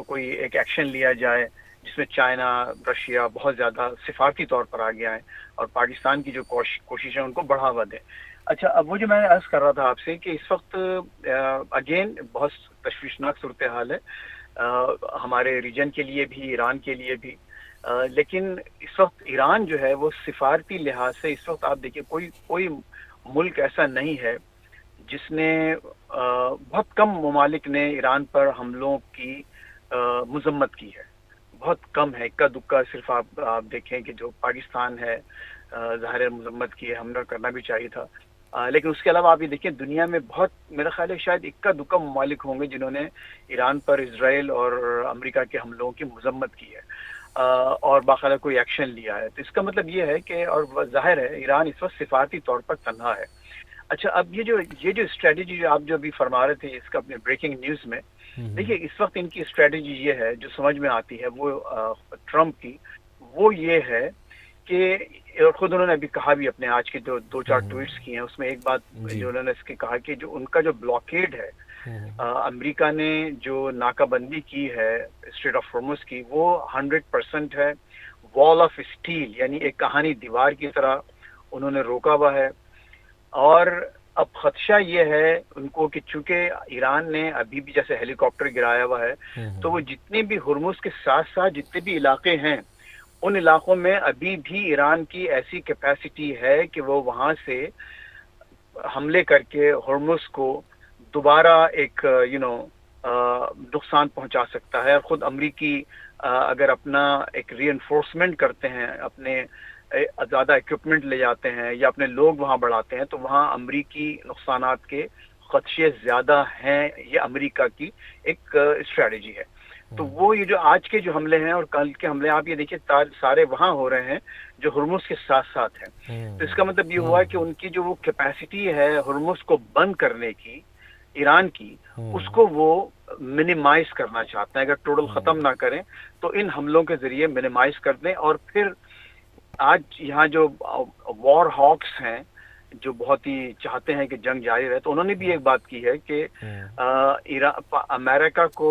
کوئی ایک ایکشن لیا جائے جس میں چائنا، رشیا بہت زیادہ سفارتی طور پر آ گیا ہے، اور پاکستان کی جو کوششیں ان کو بڑھاوا دیں. اچھا، اب وہ جو میں عرض کر رہا تھا آپ سے کہ اس وقت اگین بہت تشویشناک صورتحال ہے ہمارے ریجن کے لیے بھی، ایران کے لیے بھی. لیکن اس وقت ایران جو ہے وہ سفارتی لحاظ سے اس وقت آپ دیکھیں کوئی ملک ایسا نہیں ہے جس نے بہت کم ممالک نے ایران پر حملوں کی مذمت کی ہے. بہت کم ہے، اکا دکا صرف آپ دیکھیں کہ جو پاکستان ہے ظاہر مذمت کی ہے، حملہ کرنا بھی چاہیے تھا. لیکن اس کے علاوہ آپ یہ دیکھیں دنیا میں بہت، میرا خیال ہے شاید اکا دکا ممالک ہوں گے جنہوں نے ایران پر اسرائیل اور امریکہ کے حملوں کی مذمت کی ہے اور باقاعدہ کوئی ایکشن لیا ہے. تو اس کا مطلب یہ ہے کہ، اور ظاہر ہے ایران اس وقت سفارتی طور پر تنہا ہے. اچھا، اب یہ جو اسٹریٹجی جو آپ جو ابھی فرما رہے تھے اس کا اپنے بریکنگ نیوز میں، دیکھیے اس وقت ان کی اسٹریٹجی یہ ہے جو سمجھ میں آتی ہے وہ ٹرمپ کی، وہ یہ ہے کہ خود انہوں نے ابھی کہا بھی اپنے آج کے جو 2-4 ٹویٹس کی ہیں، اس میں ایک بات جو انہوں نے اس کی کہا کہ جو ان کا جو بلاکیڈ ہے، امریکہ نے جو ناکہ بندی کی ہے اسٹریٹ آف ہارمز کی، وہ 100% ہے. وال آف اسٹیل یعنی ایک کہانی دیوار کی طرح انہوں نے روکا ہوا ہے. اور اب خدشہ یہ ہے ان کو کہ چونکہ ایران نے ابھی بھی جیسے ہیلی کاپٹر گرایا ہوا ہے، تو وہ جتنے بھی ہرمز کے ساتھ ساتھ جتنے بھی علاقے ہیں ان علاقوں میں ابھی بھی ایران کی ایسی کیپیسٹی ہے کہ وہ وہاں سے حملے کر کے ہرمز کو دوبارہ ایک نقصان پہنچا سکتا ہے. خود امریکی اگر اپنا ایک ری انفورسمنٹ کرتے ہیں، اپنے زیادہ اکوپمنٹ لے جاتے ہیں یا اپنے لوگ وہاں بڑھاتے ہیں، تو وہاں امریکی نقصانات کے خدشے زیادہ ہیں. یہ امریکہ کی ایک اسٹریٹجی ہے. تو وہ یہ جو آج کے جو حملے ہیں اور کل کے حملے، آپ یہ دیکھیں سارے وہاں ہو رہے ہیں جو ہرمز کے ساتھ ساتھ ہیں. تو اس کا مطلب یہ ہوا کہ ان کی جو وہ کیپیسٹی ہے ہرمز کو بند کرنے کی ایران کی، اس کو وہ منیمائز کرنا چاہتے ہیں. اگر ٹوٹل ختم نہ کریں تو ان حملوں کے ذریعے منیمائز کر دیں. اور پھر آج یہاں جو وار ہاکس ہیں جو بہت ہی چاہتے ہیں کہ جنگ جاری رہے، تو انہوں نے بھی ایک بات کی ہے کہ امریکہ کو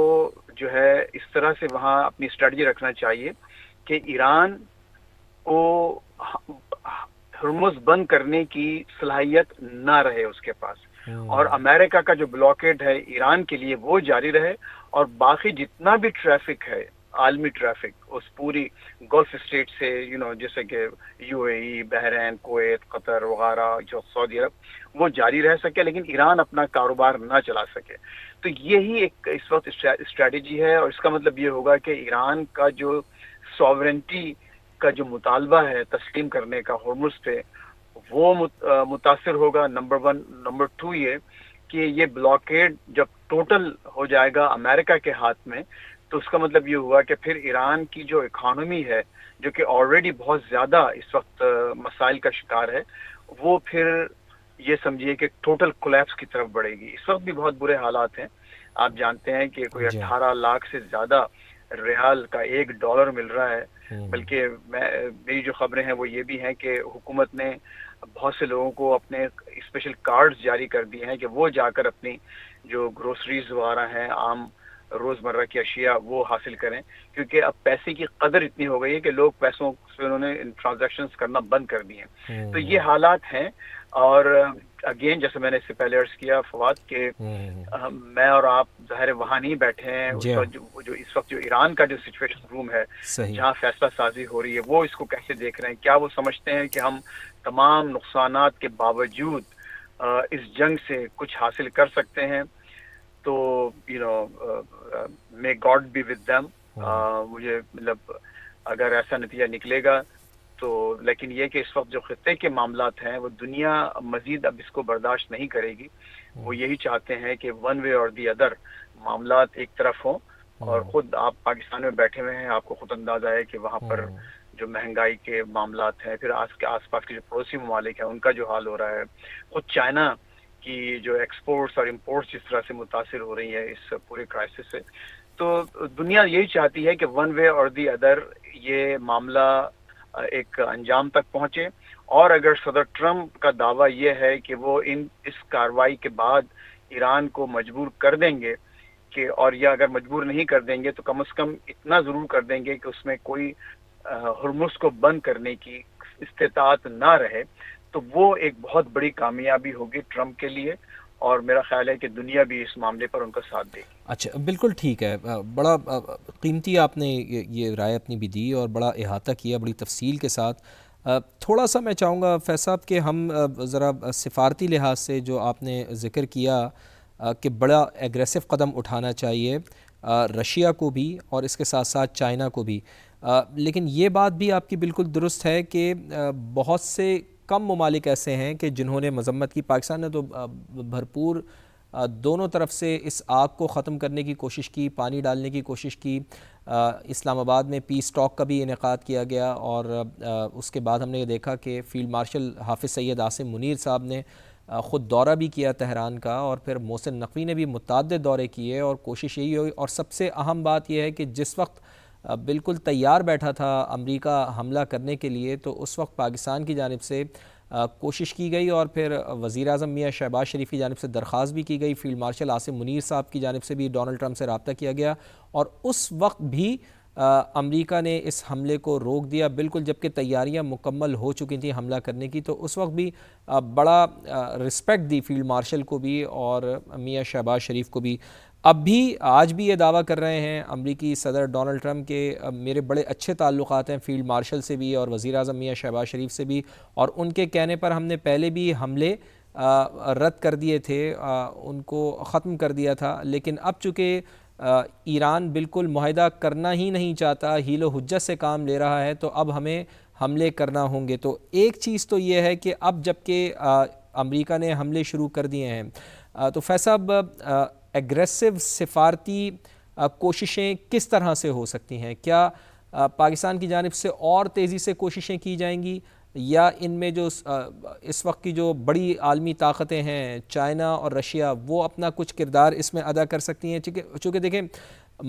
جو ہے اس طرح سے وہاں اپنی اسٹریٹجی رکھنا چاہیے کہ ایران کو ہرمز بند کرنے کی صلاحیت نہ رہے اس کے پاس، اور امریکہ کا جو بلاکیڈ ہے ایران کے لیے وہ جاری رہے، اور باقی جتنا بھی ٹریفک ہے عالمی ٹریفک اس پوری گلف اسٹیٹ سے جیسے کہ U A E, Bahrain, Kuwait, Qatar وغیرہ، جو سعودی عرب، وہ جاری رہ سکے لیکن ایران اپنا کاروبار نہ چلا سکے. تو یہی ایک اس وقت اسٹریٹجی ہے، اور اس کا مطلب یہ ہوگا کہ ایران کا جو سوورنٹی کا جو مطالبہ ہے تسلیم کرنے کا ہرمز پہ، وہ متاثر ہوگا. نمبر 1. نمبر 2 یہ کہ یہ بلاکیڈ جب ٹوٹل ہو جائے گا امریکہ کے ہاتھ میں، تو اس کا مطلب یہ ہوا کہ پھر ایران کی جو اکانومی ہے جو کہ آلریڈی بہت زیادہ اس وقت مسائل کا شکار ہے، وہ پھر یہ سمجھیے کہ ٹوٹل کولیپس کی طرف بڑھے گی. اس وقت بھی بہت برے حالات ہیں. آپ جانتے ہیں کہ کوئی 18 لاکھ سے زیادہ ریال کا $1 مل رہا ہے. بلکہ میری جو خبریں ہیں وہ یہ بھی ہیں کہ حکومت نے بہت سے لوگوں کو اپنے اسپیشل کارڈز جاری کر دیے ہیں کہ وہ جا کر اپنی جو گروسریز وغیرہ ہیں، عام روزمرہ کی اشیاء، وہ حاصل کریں، کیونکہ اب پیسے کی قدر اتنی ہو گئی ہے کہ لوگ پیسوں سے انہوں نے ٹرانزیکشنز کرنا بند کر دیے ہیں. تو یہ حالات ہیں. اور اگین جیسے میں نے اس سے پہلے عرض کیا فواد کہ میں اور آپ ظاہر وہاں نہیں بیٹھے ہیں. جو اس وقت جو ایران کا جو سچویشن روم ہے جہاں فیصلہ سازی ہو رہی ہے، وہ اس کو کیسے دیکھ رہے ہیں؟ کیا وہ سمجھتے ہیں کہ ہم تمام نقصانات کے باوجود اس جنگ سے کچھ حاصل کر سکتے ہیں؟ تو may God be with them. مجھے مطلب اگر ایسا نتیجہ نکلے گا تو، لیکن یہ کہ اس وقت جو خطے کے معاملات ہیں وہ دنیا مزید اب اس کو برداشت نہیں کرے گی. وہ یہی چاہتے ہیں کہ ون وے اور دی ادر معاملات ایک طرف ہوں. اور خود آپ پاکستان میں بیٹھے ہوئے ہیں، آپ کو خود اندازہ ہے کہ وہاں پر جو مہنگائی کے معاملات ہیں، پھر آس پاس کے جو پڑوسی ممالک ہیں ان کا جو حال ہو رہا ہے، خود چائنا کی جو ایکسپورٹس اور امپورٹس جس طرح سے متاثر ہو رہی ہیں اس پورے کرائسس سے. تو دنیا یہی چاہتی ہے کہ ون وے اور دی ادر یہ معاملہ ایک انجام تک پہنچے. اور اگر صدر ٹرمپ کا دعویٰ یہ ہے کہ وہ اس کارروائی کے بعد ایران کو مجبور کر دیں گے کہ، اور یا اگر مجبور نہیں کر دیں گے تو کم از کم اتنا ضرور کر دیں گے کہ اس میں کوئی ہرمز کو بند کرنے کی استطاعت نہ رہے، تو وہ ایک بہت بڑی کامیابی ہوگی ٹرمپ کے لیے. اور میرا خیال ہے کہ دنیا بھی اس معاملے پر ان کا ساتھ دے گی. اچھا، بالکل ٹھیک ہے. بڑا قیمتی آپ نے یہ رائے اپنی بھی دی اور بڑا احاطہ کیا بڑی تفصیل کے ساتھ. تھوڑا سا میں چاہوں گا فیض صاحب کہ ہم ذرا سفارتی لحاظ سے جو آپ نے ذکر کیا کہ بڑا ایگریسو قدم اٹھانا چاہیے رشیا کو بھی اور اس کے ساتھ ساتھ چائنا کو بھی، لیکن یہ بات بھی آپ کی بالکل درست ہے کہ بہت سے کم ممالک ایسے ہیں کہ جنہوں نے مذمت کی. پاکستان نے تو بھرپور دونوں طرف سے اس آگ کو ختم کرنے کی کوشش کی، پانی ڈالنے کی کوشش کی. اسلام آباد میں پیس ٹاک کا بھی انعقاد کیا گیا، اور اس کے بعد ہم نے یہ دیکھا کہ فیلڈ مارشل حافظ سید عاصم منیر صاحب نے خود دورہ بھی کیا تہران کا، اور پھر محسن نقوی نے بھی متعدد دورے کیے، اور کوشش یہی ہوئی. اور سب سے اہم بات یہ ہے کہ جس وقت بالکل تیار بیٹھا تھا امریکہ حملہ کرنے کے لیے، تو اس وقت پاکستان کی جانب سے کوشش کی گئی، اور پھر وزیر اعظم میاں شہباز شریف کی جانب سے درخواست بھی کی گئی، فیلڈ مارشل عاصم منیر صاحب کی جانب سے بھی ڈونلڈ ٹرمپ سے رابطہ کیا گیا، اور اس وقت بھی امریکہ نے اس حملے کو روک دیا بالکل جبکہ تیاریاں مکمل ہو چکی تھیں حملہ کرنے کی. تو اس وقت بھی بڑا رسپیکٹ دی فیلڈ مارشل کو بھی اور میاں شہباز شریف کو بھی. اب بھی آج بھی یہ دعویٰ کر رہے ہیں امریکی صدر ڈونلڈ ٹرمپ کے میرے بڑے اچھے تعلقات ہیں فیلڈ مارشل سے بھی اور وزیر اعظم میاں شہباز شریف سے بھی، اور ان کے کہنے پر ہم نے پہلے بھی حملے رد کر دیے تھے، ان کو ختم کر دیا تھا. لیکن اب چونکہ ایران بالکل معاہدہ کرنا ہی نہیں چاہتا، حیل و حجت سے کام لے رہا ہے، تو اب ہمیں حملے کرنا ہوں گے. تو ایک چیز تو یہ ہے کہ اب جب کہ امریکہ نے حملے شروع کر دیے ہیں تو فیصل صاحب ایگریسو سفارتی کوششیں کس طرح سے ہو سکتی ہیں؟ کیا پاکستان کی جانب سے اور تیزی سے کوششیں کی جائیں گی، یا ان میں جو اس وقت کی جو بڑی عالمی طاقتیں ہیں چائنا اور رشیا وہ اپنا کچھ کردار اس میں ادا کر سکتی ہیں؟ چونکہ دیکھیں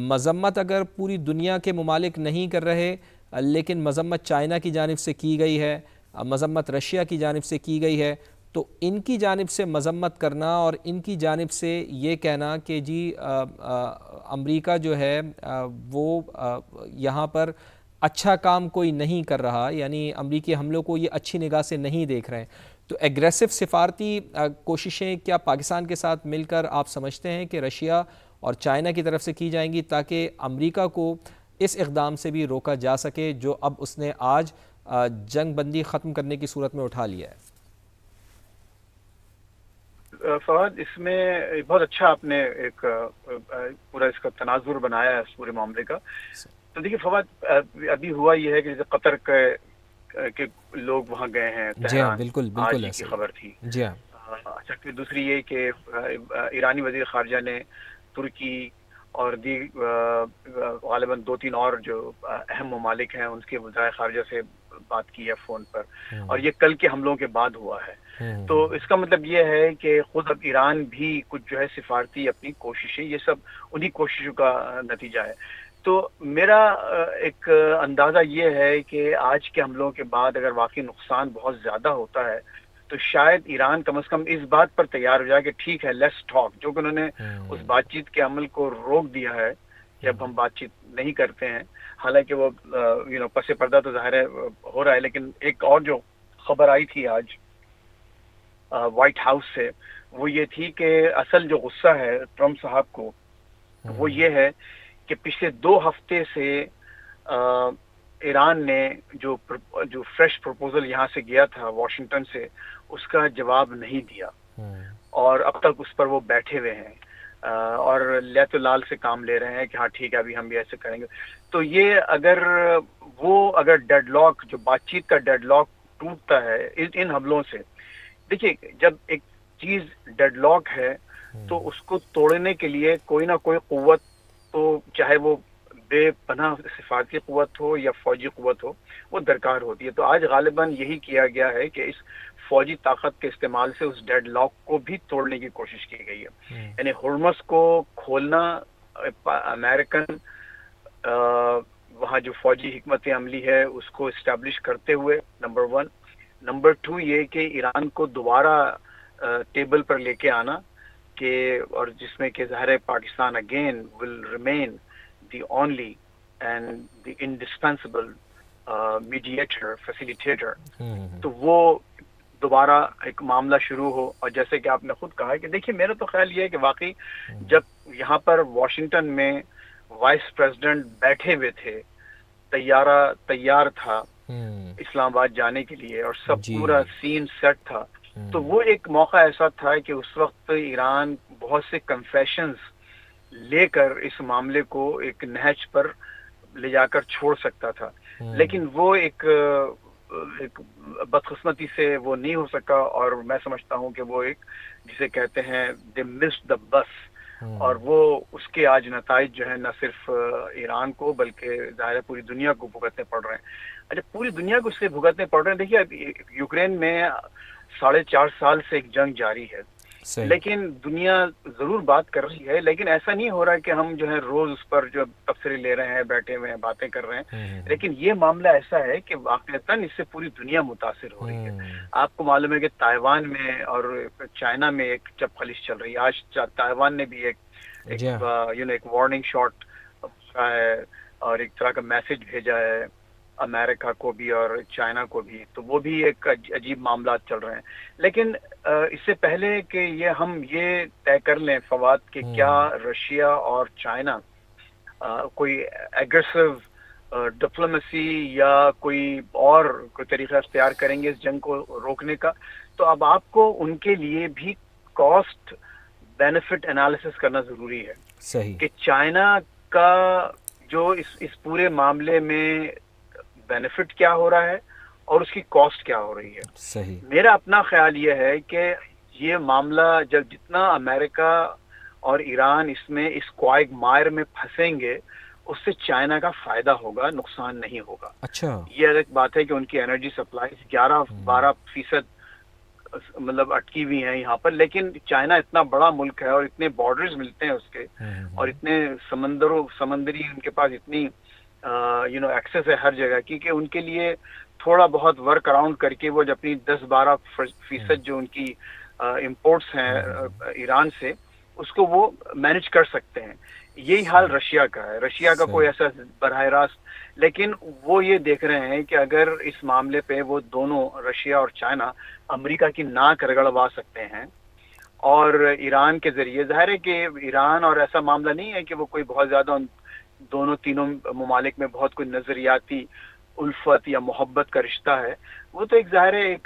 مذمت اگر پوری دنیا کے ممالک نہیں کر رہے لیکن مذمت چائنا کی جانب سے کی گئی ہے، مذمت رشیا کی جانب سے کی گئی ہے، تو ان کی جانب سے مذمت کرنا اور ان کی جانب سے یہ کہنا کہ جی امریکہ جو ہے وہ یہاں پر اچھا کام کوئی نہیں کر رہا، یعنی امریکی حملوں کو یہ اچھی نگاہ سے نہیں دیکھ رہے ہیں، تو ایگریسو سفارتی کوششیں کیا پاکستان کے ساتھ مل کر آپ سمجھتے ہیں کہ رشیا اور چائنا کی طرف سے کی جائیں گی تاکہ امریکہ کو اس اقدام سے بھی روکا جا سکے جو اب اس نے آج جنگ بندی ختم کرنے کی صورت میں اٹھا لیا ہے؟ فواد، اس میں بہت اچھا آپ نے ایک پورا اس کا تناظر بنایا ہے اس پورے معاملے کا. تو دیکھیے فواد، ابھی ہوا یہ ہے کہ جیسے قطر کے لوگ وہاں گئے ہیں جی ہاں، تہران، بالکل آج ایسے کی خبر تھی. جی ہاں. اچھا، پھر دوسری یہ کہ ایرانی وزیر خارجہ نے ترکی اور غالباً 2-3 اور جو اہم ممالک ہیں ان کے وزرائے خارجہ سے بات کی ہے فون پر، اور یہ کل کے حملوں کے بعد ہوا ہے. تو اس کا مطلب یہ ہے کہ خود اب ایران بھی کچھ جو ہے سفارتی اپنی کوششیں، یہ سب انہی کوششوں کا نتیجہ ہے. تو میرا ایک اندازہ یہ ہے کہ آج کے حملوں کے بعد اگر واقعی نقصان بہت زیادہ ہوتا ہے تو شاید ایران کم از کم اس بات پر تیار ہو جائے کہ ٹھیک ہے، لیٹس ٹاک، جو کہ انہوں نے اس بات چیت کے عمل کو روک دیا ہے کہ اب ہم بات چیت نہیں کرتے ہیں. حالانکہ وہ پس پردہ تو ظاہر ہے ہو رہا ہے، لیکن ایک اور جو خبر آئی تھی آج وائٹ ہاؤس سے وہ یہ تھی کہ اصل جو غصہ ہے ٹرمپ صاحب کو وہ یہ ہے کہ پچھلے 2 ہفتے سے ایران نے جو فریش پروپوزل یہاں سے گیا تھا واشنگٹن سے، اس کا جواب نہیں دیا، اور اب تک اس پر وہ بیٹھے ہوئے ہیں اور لیت و لال سے کام لے رہے ہیں کہ ہاں ٹھیک ہے ابھی ہم بھی ایسے کریں گے. تو یہ اگر ڈیڈ لاک، جو بات چیت کا ڈیڈ لاک ٹوٹتا ہے ان حملوں سے، دیکھیے جب ایک چیز ڈیڈ لاک ہے تو اس کو توڑنے کے لیے کوئی نہ کوئی قوت، تو چاہے وہ بے پناہ سفارتی قوت ہو یا فوجی قوت ہو، وہ درکار ہوتی ہے. تو آج غالباً یہی کیا گیا ہے کہ اس فوجی طاقت کے استعمال سے اس ڈیڈ لاک کو بھی توڑنے کی کوشش کی گئی ہے. یعنی ہرمز کو کھولنا، امریکن وہاں جو فوجی حکمت عملی ہے اس کو اسٹیبلش کرتے ہوئے، نمبر 1. نمبر 2 یہ کہ ایران کو دوبارہ ٹیبل پر لے کے آنا، کہ اور جس میں کہ ظاہر Pakistan again will remain the only and the indispensable mediator, facilitator. تو وہ دوبارہ ایک معاملہ شروع ہو. اور جیسے کہ آپ نے خود کہا کہ دیکھیے میرا تو خیال یہ ہے کہ واقعی جب یہاں پر واشنگٹن میں وائس پریزیڈنٹ بیٹھے ہوئے تھے، طیارہ تیار تھا اسلام آباد جانے کے لیے اور سب پورا سین سیٹ تھا، تو وہ ایک موقع ایسا تھا کہ اس وقت ایران بہت سے کنفیشنز لے کر اس معاملے کو ایک نہج پر لے جا کر چھوڑ سکتا تھا. لیکن وہ ایک بدقسمتی سے وہ نہیں ہو سکا، اور میں سمجھتا ہوں کہ وہ ایک جسے کہتے ہیں they missed the bus، اور وہ اس کے آج نتائج جو ہے نہ صرف ایران کو بلکہ ظاہر پوری دنیا کو بھگتنے پڑ رہے ہیں. اچھا، پوری دنیا کو اس لیے بھگتنے پڑ رہے ہیں، دیکھیے یوکرین میں 4.5 سال سے ایک جنگ جاری ہے، لیکن دنیا ضرور بات کر رہی ہے، لیکن ایسا نہیں ہو رہا ہے کہ ہم جو ہے روز اس پر جو تبصرے لے رہے ہیں، بیٹھے ہوئے ہیں، باتیں کر رہے ہیں. لیکن یہ معاملہ ایسا ہے کہ واقعتاً اس سے پوری دنیا متاثر ہو رہی ہے. آپ کو معلوم ہے کہ تائیوان میں اور چائنا میں ایک چپ خلیج چل رہی ہے. آج تائیوان نے بھی ایک وارننگ شاٹ ہے اور ایک طرح کا میسج بھیجا ہے امریکہ کو بھی اور چائنا کو بھی. تو وہ بھی ایک عجیب معاملات چل رہے ہیں. لیکن اس سے پہلے کہ ہم یہ طے کر لیں فواد کہ کیا رشیا اور چائنا کوئی ایگریسو ڈپلومیسی یا کوئی طریقہ اختیار کریں گے اس جنگ کو روکنے کا، تو اب آپ کو ان کے لیے بھی کاسٹ بینیفٹ انالیسس کرنا ضروری ہے. صحیح. کہ چائنا کا جو اس پورے معاملے میں بینیفٹ کیا ہو رہا ہے اور اس کی کاسٹ کیا ہو رہی ہے. صحیح. میرا اپنا خیال یہ ہے کہ یہ معاملہ جتنا امریکہ اور ایران اس کوائگمائر میں پھنسیں گے اس سے چائنا کا فائدہ ہوگا، نقصان نہیں ہوگا. اچھا. یہ ایک بات ہے کہ ان کی انرجی سپلائی 11-12% مطلب اٹکی ہوئی ہیں یہاں پر، لیکن چائنا اتنا بڑا ملک ہے اور اتنے بارڈرز ملتے ہیں اس کے، اور اتنے سمندری ان کے پاس اتنی ایکسس ہے ہر جگہ کی، کہ ان کے لیے تھوڑا بہت ورک اراؤنڈ کر کے وہ اپنی 10-12% جو ان کی امپورٹس ہیں ایران سے، اس کو وہ مینج کر سکتے ہیں. یہی حال رشیا کا ہے. رشیا کا کوئی ایسا براہ راست، لیکن وہ یہ دیکھ رہے ہیں کہ اگر اس معاملے پہ وہ دونوں رشیا اور چائنا امریکہ کی ناک رگڑوا سکتے ہیں اور ایران کے ذریعے، ظاہر ہے کہ ایران اور ایسا معاملہ نہیں ہے کہ وہ کوئی بہت زیادہ دونوں تینوں ممالک میں بہت کوئی نظریاتی الفت یا محبت کا رشتہ ہے. وہ تو ایک ظاہر ہے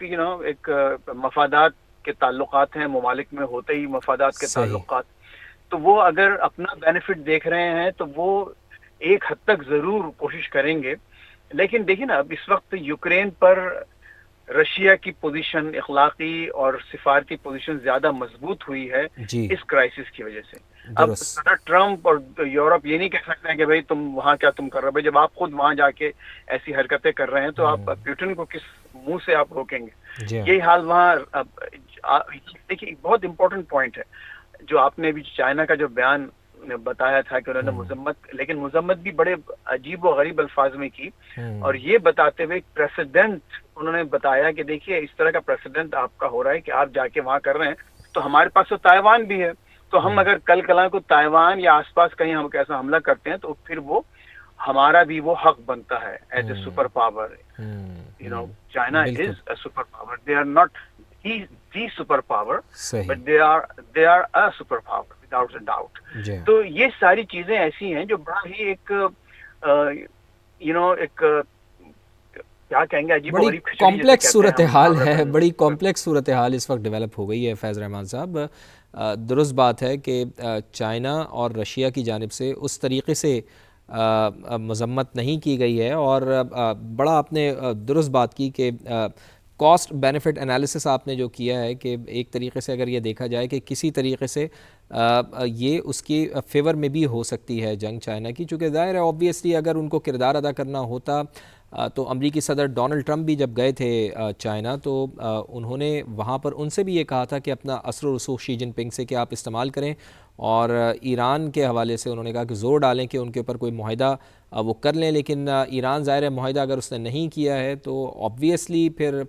ایک مفادات کے تعلقات ہیں، ممالک میں ہوتے ہی مفادات کے تعلقات. تو وہ اگر اپنا بینیفٹ دیکھ رہے ہیں تو وہ ایک حد تک ضرور کوشش کریں گے. لیکن دیکھیں نا، اب اس وقت یوکرین پر رشیا کی پوزیشن، اخلاقی اور سفارتی پوزیشن زیادہ مضبوط ہوئی ہے اس کرائسس کی وجہ سے. اب صدر ٹرمپ اور یورپ یہ نہیں کہہ سکتے ہیں کہ بھائی تم وہاں کیا تم کر رہے ہو. بھائی جب آپ خود وہاں جا کے ایسی حرکتیں کر رہے ہیں تو آپ پیوٹن کو کس منہ سے آپ روکیں گے؟ یہی حال وہاں. دیکھیے بہت امپورٹنٹ پوائنٹ ہے جو آپ نے بھی چائنا کا جو بیان بتایا تھا کہ انہوں نے مذمت، لیکن مذمت بھی بڑے عجیب و غریب الفاظ میں کی، اور یہ بتاتے ہوئے پریسیڈنٹ انہوں نے بتایا کہ دیکھیے اس طرح کا پریسیڈنٹ آپ کا ہو رہا ہے کہ آپ جا کے وہاں کر رہے ہیں، تو ہمارے پاس تو تائیوان بھی ہے، تو ہم اگر کل کلاں کو تائیوان یا آس پاس کہیں ہم کیسا حملہ کرتے ہیں تو پھر وہ ہمارا بھی وہ حق بنتا ہے as a super power. China is a super power. They are not the super power, but they are a super power without a doubt. تو یہ ساری چیزیں ایسی ہیں جو بڑا ہی ایک ایک کیا کہیں گے، عجیب و غریب کمپلیکس صورتحال ہے. بڑی کمپلیکس صورتحال اس وقت ڈیولپ ہو گئی ہے فیض رحمان صاحب. درست بات ہے کہ چائنا اور رشیا کی جانب سے اس طریقے سے مذمت نہیں کی گئی ہے، اور بڑا آپ نے درست بات کی کہ کاسٹ بینیفٹ انالیسس آپ نے جو کیا ہے کہ ایک طریقے سے اگر یہ دیکھا جائے کہ کسی طریقے سے یہ اس کی فیور میں بھی ہو سکتی ہے جنگ چائنا کی، چونکہ ظاہر ہے آبویسلی اگر ان کو کردار ادا کرنا ہوتا تو امریکی صدر ڈونلڈ ٹرمپ بھی جب گئے تھے چائنا تو انہوں نے وہاں پر ان سے بھی یہ کہا تھا کہ اپنا اثر و رسوخ شی جن پنگ سے کہ آپ استعمال کریں، اور ایران کے حوالے سے انہوں نے کہا کہ زور ڈالیں کہ ان کے اوپر کوئی معاہدہ وہ کر لیں. لیکن ایران ظاہر ہے معاہدہ اگر اس نے نہیں کیا ہے تو آبویسلی پھر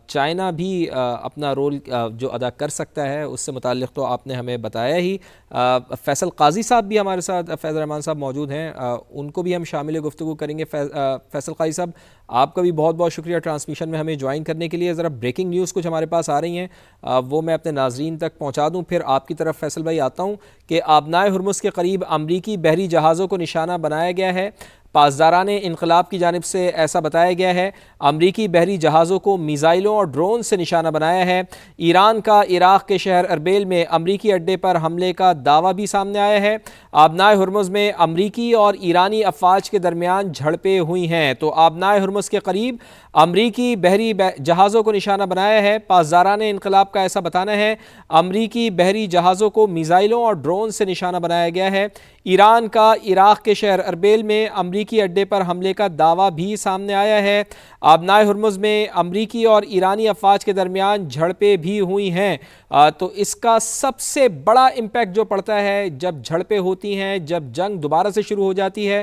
چائنا بھی اپنا رول جو ادا کر سکتا ہے اس سے متعلق تو آپ نے ہمیں بتایا ہی. فیصل قاضی صاحب بھی ہمارے ساتھ، فیض رحمان صاحب موجود ہیں، ان کو بھی ہم شامل گفتگو کریں گے. فیصل قاضی صاحب آپ کا بھی بہت بہت شکریہ ٹرانسمیشن میں ہمیں جوائن کرنے کے لیے. ذرا بریکنگ نیوز کچھ ہمارے پاس آ رہی ہیں وہ میں اپنے ناظرین تک پہنچا دوں، پھر آپ کی طرف فیصل بھائی آتا ہوں کہ آبنائے ہرمز کے قریب امریکی بحری جہازوں کو نشانہ بنایا گیا ہے. پاسداران انقلاب کی جانب سے ایسا بتایا گیا ہے. امریکی بحری جہازوں کو میزائلوں اور ڈرون سے نشانہ بنایا ہے. ایران کا عراق کے شہر اربیل میں امریکی اڈے پر حملے کا دعویٰ بھی سامنے آیا ہے. آبنائے ہرمز میں امریکی اور ایرانی افواج کے درمیان جھڑپیں ہوئی ہیں. تو آبنائے ہرمز کے قریب امریکی بحری جہازوں کو نشانہ بنایا ہے. پاسداران انقلاب کا ایسا بتانا ہے امریکی بحری جہازوں کو میزائلوں اور ڈرون سے نشانہ بنایا گیا ہے. ایران کا عراق کے شہر اربیل میں امریکی اڈے پر حملے کا دعویٰ بھی سامنے آیا ہے. آبنائے ہرمز میں امریکی اور ایرانی افواج کے درمیان جھڑپیں بھی ہوئی ہیں. تو اس کا سب سے بڑا امپیکٹ جو پڑتا ہے جب جھڑپیں ہوتی ہیں، جب جنگ دوبارہ سے شروع ہو جاتی ہے،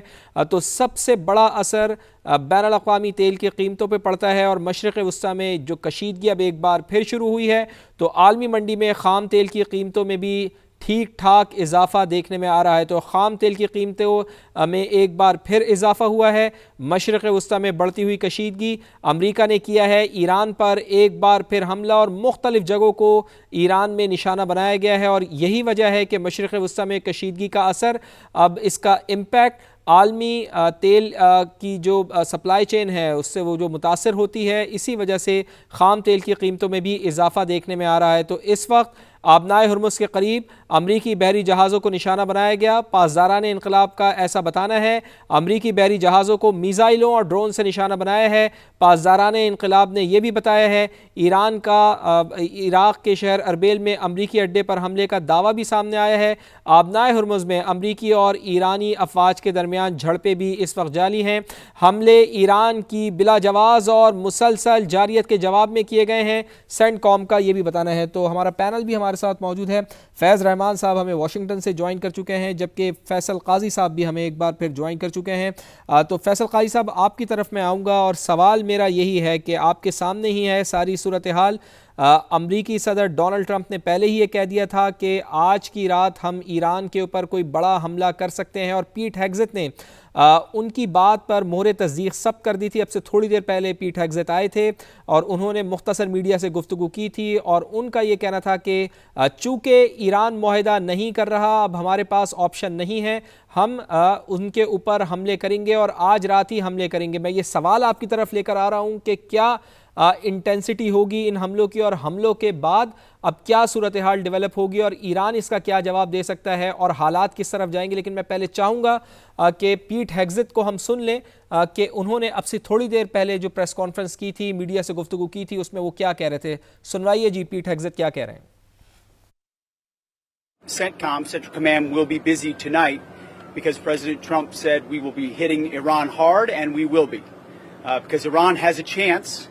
تو سب سے بڑا اثر بین الاقوامی تیل کی قیمتوں پہ پڑتا ہے. اور مشرق وسطیٰ میں جو کشیدگی اب ایک بار پھر شروع ہوئی ہے تو عالمی منڈی میں خام تیل کی قیمتوں میں بھی ٹھیک ٹھاک اضافہ دیکھنے میں آ رہا ہے. تو خام تیل کی قیمتوں میں ایک بار پھر اضافہ ہوا ہے. مشرق وسطیٰ میں بڑھتی ہوئی کشیدگی، امریکہ نے کیا ہے ایران پر ایک بار پھر حملہ، اور مختلف جگہوں کو ایران میں نشانہ بنایا گیا ہے. اور یہی وجہ ہے کہ مشرق وسطیٰ میں کشیدگی کا اثر، اب اس کا امپیکٹ عالمی تیل کی جو سپلائی چین ہے اس سے وہ جو متاثر ہوتی ہے، اسی وجہ سے خام تیل کی قیمتوں میں بھی اضافہ دیکھنے میں آ رہا ہے. تو اس وقت آبنائے ہرمز کے قریب امریکی بحری جہازوں کو نشانہ بنایا گیا۔ پاسداران انقلاب کا ایسا بتانا ہے امریکی بحری جہازوں کو میزائلوں اور ڈرون سے نشانہ بنایا ہے۔ پاسداران انقلاب نے یہ بھی بتایا ہے ایران کا عراق کے شہر اربیل میں امریکی اڈے پر حملے کا دعویٰ بھی سامنے آیا ہے۔ آبنائے ہرمز میں امریکی اور ایرانی افواج کے درمیان جھڑپیں بھی اس وقت جاری ہیں۔ حملے ایران کی بلا جواز اور مسلسل جاریت کے جواب میں کیے گئے ہیں، سینٹ کام کا یہ بھی بتانا ہے۔ تو ہمارا پینل بھی ہمارے ساتھ موجود ہے۔ فیض رحمان صاحب ہمیں واشنگٹن سے جوائن کر چکے ہیں، جبکہ فیصل قاضی صاحب بھی ہمیں ایک بار پھر جوائن کر چکے ہیں۔ تو فیصل قاضی صاحب آپ کی طرف میں آؤں گا اور سوال میرا یہی ہے کہ آپ کے سامنے ہی ہے ساری صورتحال۔ امریکی صدر ڈونلڈ ٹرمپ نے پہلے ہی یہ کہہ دیا تھا کہ آج کی رات ہم ایران کے اوپر کوئی بڑا حملہ کر سکتے ہیں، اور پیٹ ہیگزت نے ان کی بات پر مہر تصدیق سب کر دی تھی۔ اب سے تھوڑی دیر پہلے پیٹ ہیگزت آئے تھے اور انہوں نے مختصر میڈیا سے گفتگو کی تھی، اور ان کا یہ کہنا تھا کہ چونکہ ایران معاہدہ نہیں کر رہا، اب ہمارے پاس آپشن نہیں ہے، ہم ان کے اوپر حملے کریں گے اور آج رات ہی حملے کریں گے۔ میں یہ سوال آپ کی طرف لے کر آ رہا ہوں کہ کیا انٹینسٹی ہوگی ان حملوں کی، اور حملوں کے بعد اب کیا صورتحال ڈیولپ ہوگی، اور ایران اس کا کیا جواب دے سکتا ہے، اور حالات کس طرف جائیں گے۔ لیکن میں پہلے چاہوں گا کہ پیٹ ہیگزت کو ہم سن لیں کہ انہوں نے اب سے تھوڑی دیر پہلے جو پریس کانفرنس کی تھی، میڈیا سے گفتگو کی تھی، اس میں وہ کیا کہہ رہے تھے۔ سنوائیے جی پیٹ ہیگزت کیا کہہ رہے ہیں۔ CENTCOM, Central Command, will be busy tonight because President Trump said we will be hitting Iran hard, and we will be. Because Iran has a chance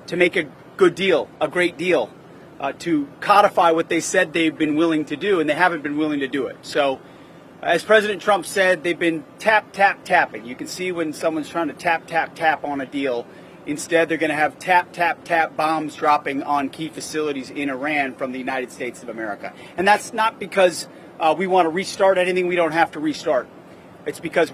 to make a good deal, a great deal, to codify what they said they've been willing to do, and they haven't been willing to do it. So, as President Trump said, they've been tapping. You can see when someone's trying to tap on a deal. Instead, they're going to have tap bombs dropping on key facilities in Iran from the United States of America. And that's not because we want to restart anything we don't have to restart. It's because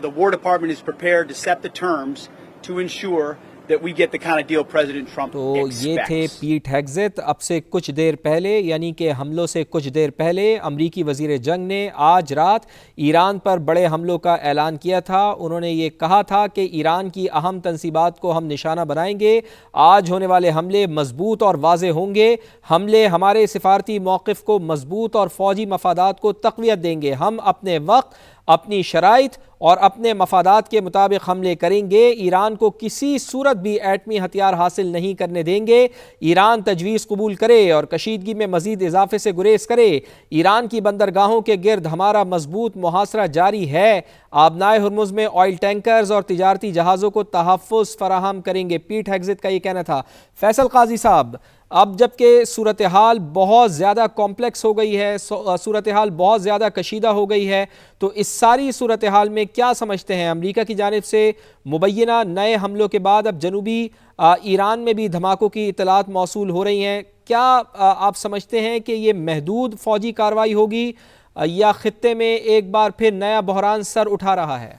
the War Department is prepared to set the terms to ensure that we get the kind of deal President Trump expects. تو یہ تھے پیٹ ہیگزت اب سے کچھ دیر پہلے، یعنی کہ حملوں سے کچھ دیر پہلے امریکی وزیر جنگ نے آج رات ایران پر بڑے حملوں کا اعلان کیا تھا۔ انہوں نے یہ کہا تھا کہ ایران کی اہم تنصیبات کو ہم نشانہ بنائیں گے، آج ہونے والے حملے مضبوط اور واضح ہوں گے، حملے ہمارے سفارتی موقف کو مضبوط اور فوجی مفادات کو تقویت دیں گے، ہم اپنے وقت، اپنی شرائط اور اپنے مفادات کے مطابق حملے کریں گے، ایران کو کسی صورت بھی ایٹمی ہتھیار حاصل نہیں کرنے دیں گے، ایران تجویز قبول کرے اور کشیدگی میں مزید اضافے سے گریز کرے، ایران کی بندرگاہوں کے گرد ہمارا مضبوط محاصرہ جاری ہے، آبنائے ہرمز میں آئل ٹینکرز اور تجارتی جہازوں کو تحفظ فراہم کریں گے۔ پیٹ ہیگزت کا یہ کہنا تھا۔ فیصل قاضی صاحب، اب جبکہ صورتحال بہت زیادہ کمپلیکس ہو گئی ہے، صورتحال بہت زیادہ کشیدہ ہو گئی ہے، تو اس ساری صورتحال میں کیا سمجھتے ہیں امریکہ کی جانب سے مبینہ نئے حملوں کے بعد اب جنوبی ایران میں بھی دھماکوں کی اطلاعات موصول ہو رہی ہیں، کیا آپ سمجھتے ہیں کہ یہ محدود فوجی کارروائی ہوگی یا خطے میں ایک بار پھر نیا بحران سر اٹھا رہا ہے؟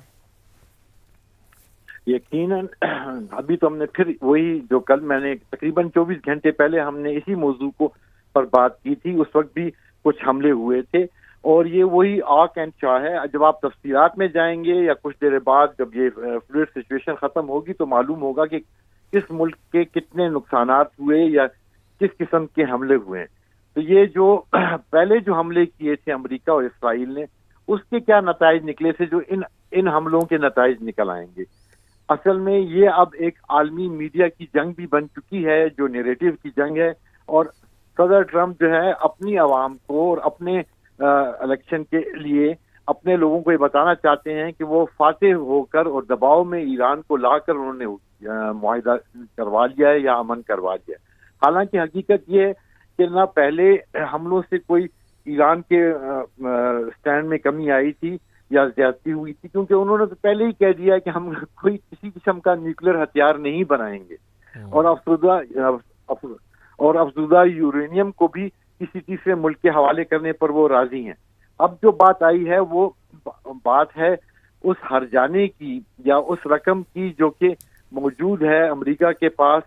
یقیناً ابھی تو ہم نے پھر وہی جو کل میں نے تقریباً 24 گھنٹے پہلے ہم نے اسی موضوع کو پر بات کی تھی، اس وقت بھی کچھ حملے ہوئے تھے، اور یہ وہی آک اینڈ چاہ ہے۔ جب آپ تفصیلات میں جائیں گے یا کچھ دیر بعد جب یہ فلوئڈ سچویشن ختم ہوگی تو معلوم ہوگا کہ کس ملک کے کتنے نقصانات ہوئے یا کس قسم کے حملے ہوئے ہیں۔ تو یہ جو پہلے جو حملے کیے تھے امریکہ اور اسرائیل نے، اس کے کیا نتائج نکلے تھے جو ان حملوں کے نتائج نکل آئیں گے۔ اصل میں یہ اب ایک عالمی میڈیا کی جنگ بھی بن چکی ہے، جو نیریٹو کی جنگ ہے، اور صدر ٹرمپ جو ہے اپنی عوام کو اور اپنے الیکشن کے لیے اپنے لوگوں کو یہ بتانا چاہتے ہیں کہ وہ فاتح ہو کر اور دباؤ میں ایران کو لا کر انہوں نے معاہدہ کروا لیا ہے یا امن کروا لیا ہے۔ حالانکہ حقیقت یہ ہے کہ نہ پہلے حملوں سے کوئی ایران کے سٹینڈ میں کمی آئی تھی یا زیادتی ہوئی تھی، کیونکہ انہوں نے تو پہلے ہی کہہ دیا کہ ہم کوئی کسی قسم کا نیوکلیر ہتھیار نہیں بنائیں گے، اور افزودہ یورینیم کو بھی کسی تیسرے ملک کے حوالے کرنے پر وہ راضی ہیں۔ اب جو بات آئی ہے وہ بات ہے اس ہرجانے کی یا اس رقم کی جو کہ موجود ہے امریکہ کے پاس۔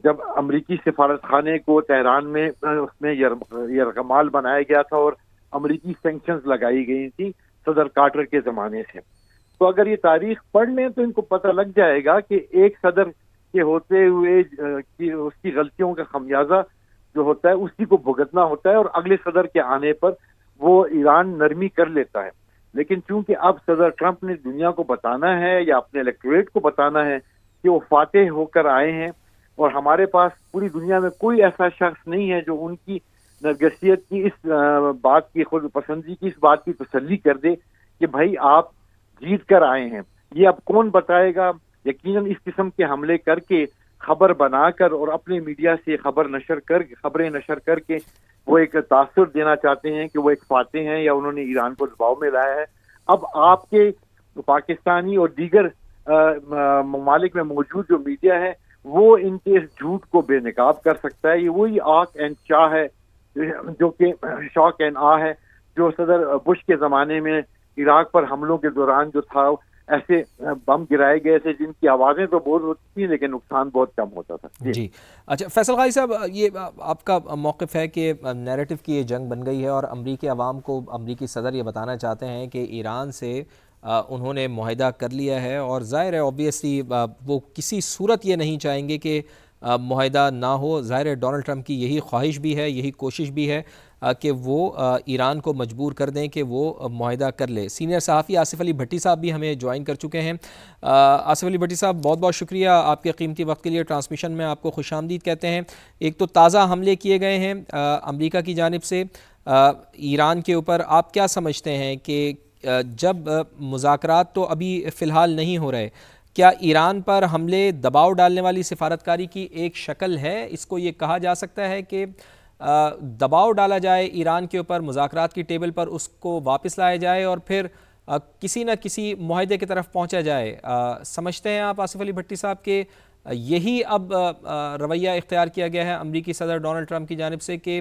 جب امریکی سفارت خانے کو تہران میں اس میں یرغمال بنایا گیا تھا اور امریکی سینکشنز لگائی گئی تھی صدر کارٹر کے زمانے سے، تو اگر یہ تاریخ پڑھ لیں تو ان کو پتہ لگ جائے گا کہ ایک صدر کے ہوتے ہوئے اس کی غلطیوں کا خمیازہ جو ہوتا ہے اسی کو بھگتنا ہوتا ہے، اور اگلے صدر کے آنے پر وہ ایران نرمی کر لیتا ہے. لیکن چونکہ اب صدر ٹرمپ نے دنیا کو بتانا ہے یا اپنے الیکٹوریٹ کو بتانا ہے کہ وہ فاتح ہو کر آئے ہیں، اور ہمارے پاس پوری دنیا میں کوئی ایسا شخص نہیں ہے جو ان کی نرگسیت کی اس بات کی، خود پسندی کی اس بات کی تسلی کر دے کہ بھائی آپ جیت کر آئے ہیں. یہ اب کون بتائے گا؟ یقیناً اس قسم کے حملے کر کے، خبر بنا کر اور اپنے میڈیا سے خبریں نشر کر کے وہ ایک تاثر دینا چاہتے ہیں کہ وہ ایک فاتح ہیں یا انہوں نے ایران کو دباؤ میں لایا ہے. اب آپ کے پاکستانی اور دیگر ممالک میں موجود جو میڈیا ہے وہ ان کے اس جھوٹ کو بے نقاب کر سکتا ہے. یہ وہی آک اینڈ چاہ ہے جو کہ شاک اینڈ آ ہے جو صدر بش کے زمانے میں عراق پر حملوں کے دوران جو تھا ایسے بم گرائے گئے تھے جن کی آوازیں تو بہت ہوتی تھیں لیکن نقصان بہت کم ہوتا تھا. جی اچھا فیصل قاضی صاحب، یہ آپ کا موقف ہے کہ نیریٹو کی یہ جنگ بن گئی ہے اور امریکی عوام کو امریکی صدر یہ بتانا چاہتے ہیں کہ ایران سے انہوں نے معاہدہ کر لیا ہے، اور ظاہر ہے اوبویسلی وہ کسی صورت یہ نہیں چاہیں گے کہ معاہدہ نہ ہو. ظاہر ہے ڈونلڈ ٹرمپ کی یہی خواہش بھی ہے، یہی کوشش بھی ہے کہ وہ ایران کو مجبور کر دیں کہ وہ معاہدہ کر لے. سینئر صحافی آصف علی بھٹی صاحب بھی ہمیں جوائن کر چکے ہیں. آصف علی بھٹی صاحب، بہت بہت شکریہ آپ کے قیمتی وقت کے لیے. ٹرانسمیشن میں آپ کو خوش آمدید کہتے ہیں. ایک تو تازہ حملے کیے گئے ہیں امریکہ کی جانب سے ایران کے اوپر. آپ کیا سمجھتے ہیں کہ جب مذاکرات تو ابھی فی الحال نہیں ہو رہے، کیا ایران پر حملے دباؤ ڈالنے والی سفارتکاری کی ایک شکل ہے؟ اس کو یہ کہا جا سکتا ہے کہ دباؤ ڈالا جائے ایران کے اوپر، مذاکرات کی ٹیبل پر اس کو واپس لایا جائے اور پھر کسی نہ کسی معاہدے کی طرف پہنچا جائے. سمجھتے ہیں آپ آصف علی بھٹی صاحب کہ یہی اب رویہ اختیار کیا گیا ہے امریکی صدر ڈونلڈ ٹرمپ کی جانب سے کہ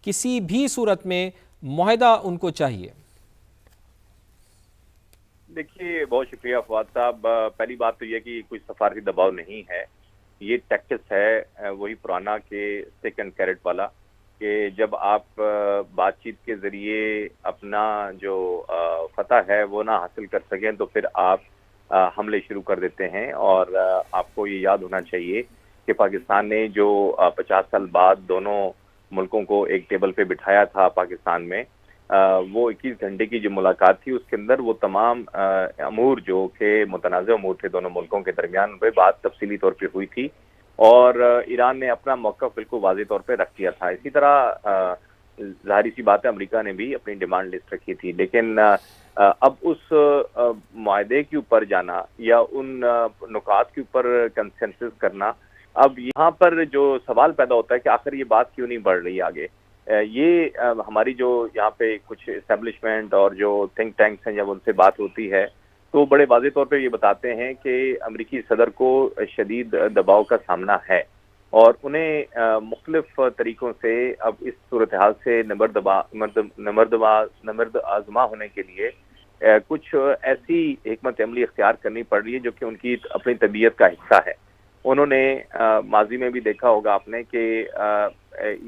کسی بھی صورت میں معاہدہ ان کو چاہیے؟ دیکھیے، بہت شکریہ فواد صاحب. پہلی بات تو یہ کہ کوئی سفارتی دباؤ نہیں ہے، یہ ٹیکٹس ہے وہی پرانا کہ اسٹک اینڈ کیرٹ والا، کہ جب آپ بات چیت کے ذریعے اپنا جو فتح ہے وہ نہ حاصل کر سکیں تو پھر آپ حملے شروع کر دیتے ہیں. اور آپ کو یہ یاد ہونا چاہیے کہ پاکستان نے جو 50 سال بعد دونوں ملکوں کو ایک ٹیبل پہ بٹھایا تھا پاکستان میں، وہ 21 گھنٹے کی جو ملاقات تھی اس کے اندر وہ تمام امور جو کہ متنازع امور تھے دونوں ملکوں کے درمیان ان پہ بات تفصیلی طور پہ ہوئی تھی، اور ایران نے اپنا موقف بالکل واضح طور پہ رکھ دیا تھا. اسی طرح ظاہری سی بات ہے امریکہ نے بھی اپنی ڈیمانڈ لسٹ رکھی تھی. لیکن اب اس معاہدے کے اوپر جانا یا ان نکات کے اوپر کنسنسس کرنا، اب یہاں پر جو سوال پیدا ہوتا ہے کہ آخر یہ بات کیوں نہیں بڑھ رہی آگے. یہ ہماری جو یہاں پہ کچھ اسٹیبلشمنٹ اور جو تھنک ٹینکس ہیں جب ان سے بات ہوتی ہے تو بڑے واضح طور پہ یہ بتاتے ہیں کہ امریکی صدر کو شدید دباؤ کا سامنا ہے اور انہیں مختلف طریقوں سے اب اس صورتحال سے نمرد آزما ہونے کے لیے کچھ ایسی حکمت عملی اختیار کرنی پڑ رہی ہے جو کہ ان کی اپنی طبیعت کا حصہ ہے. انہوں نے ماضی میں بھی دیکھا ہوگا آپ نے کہ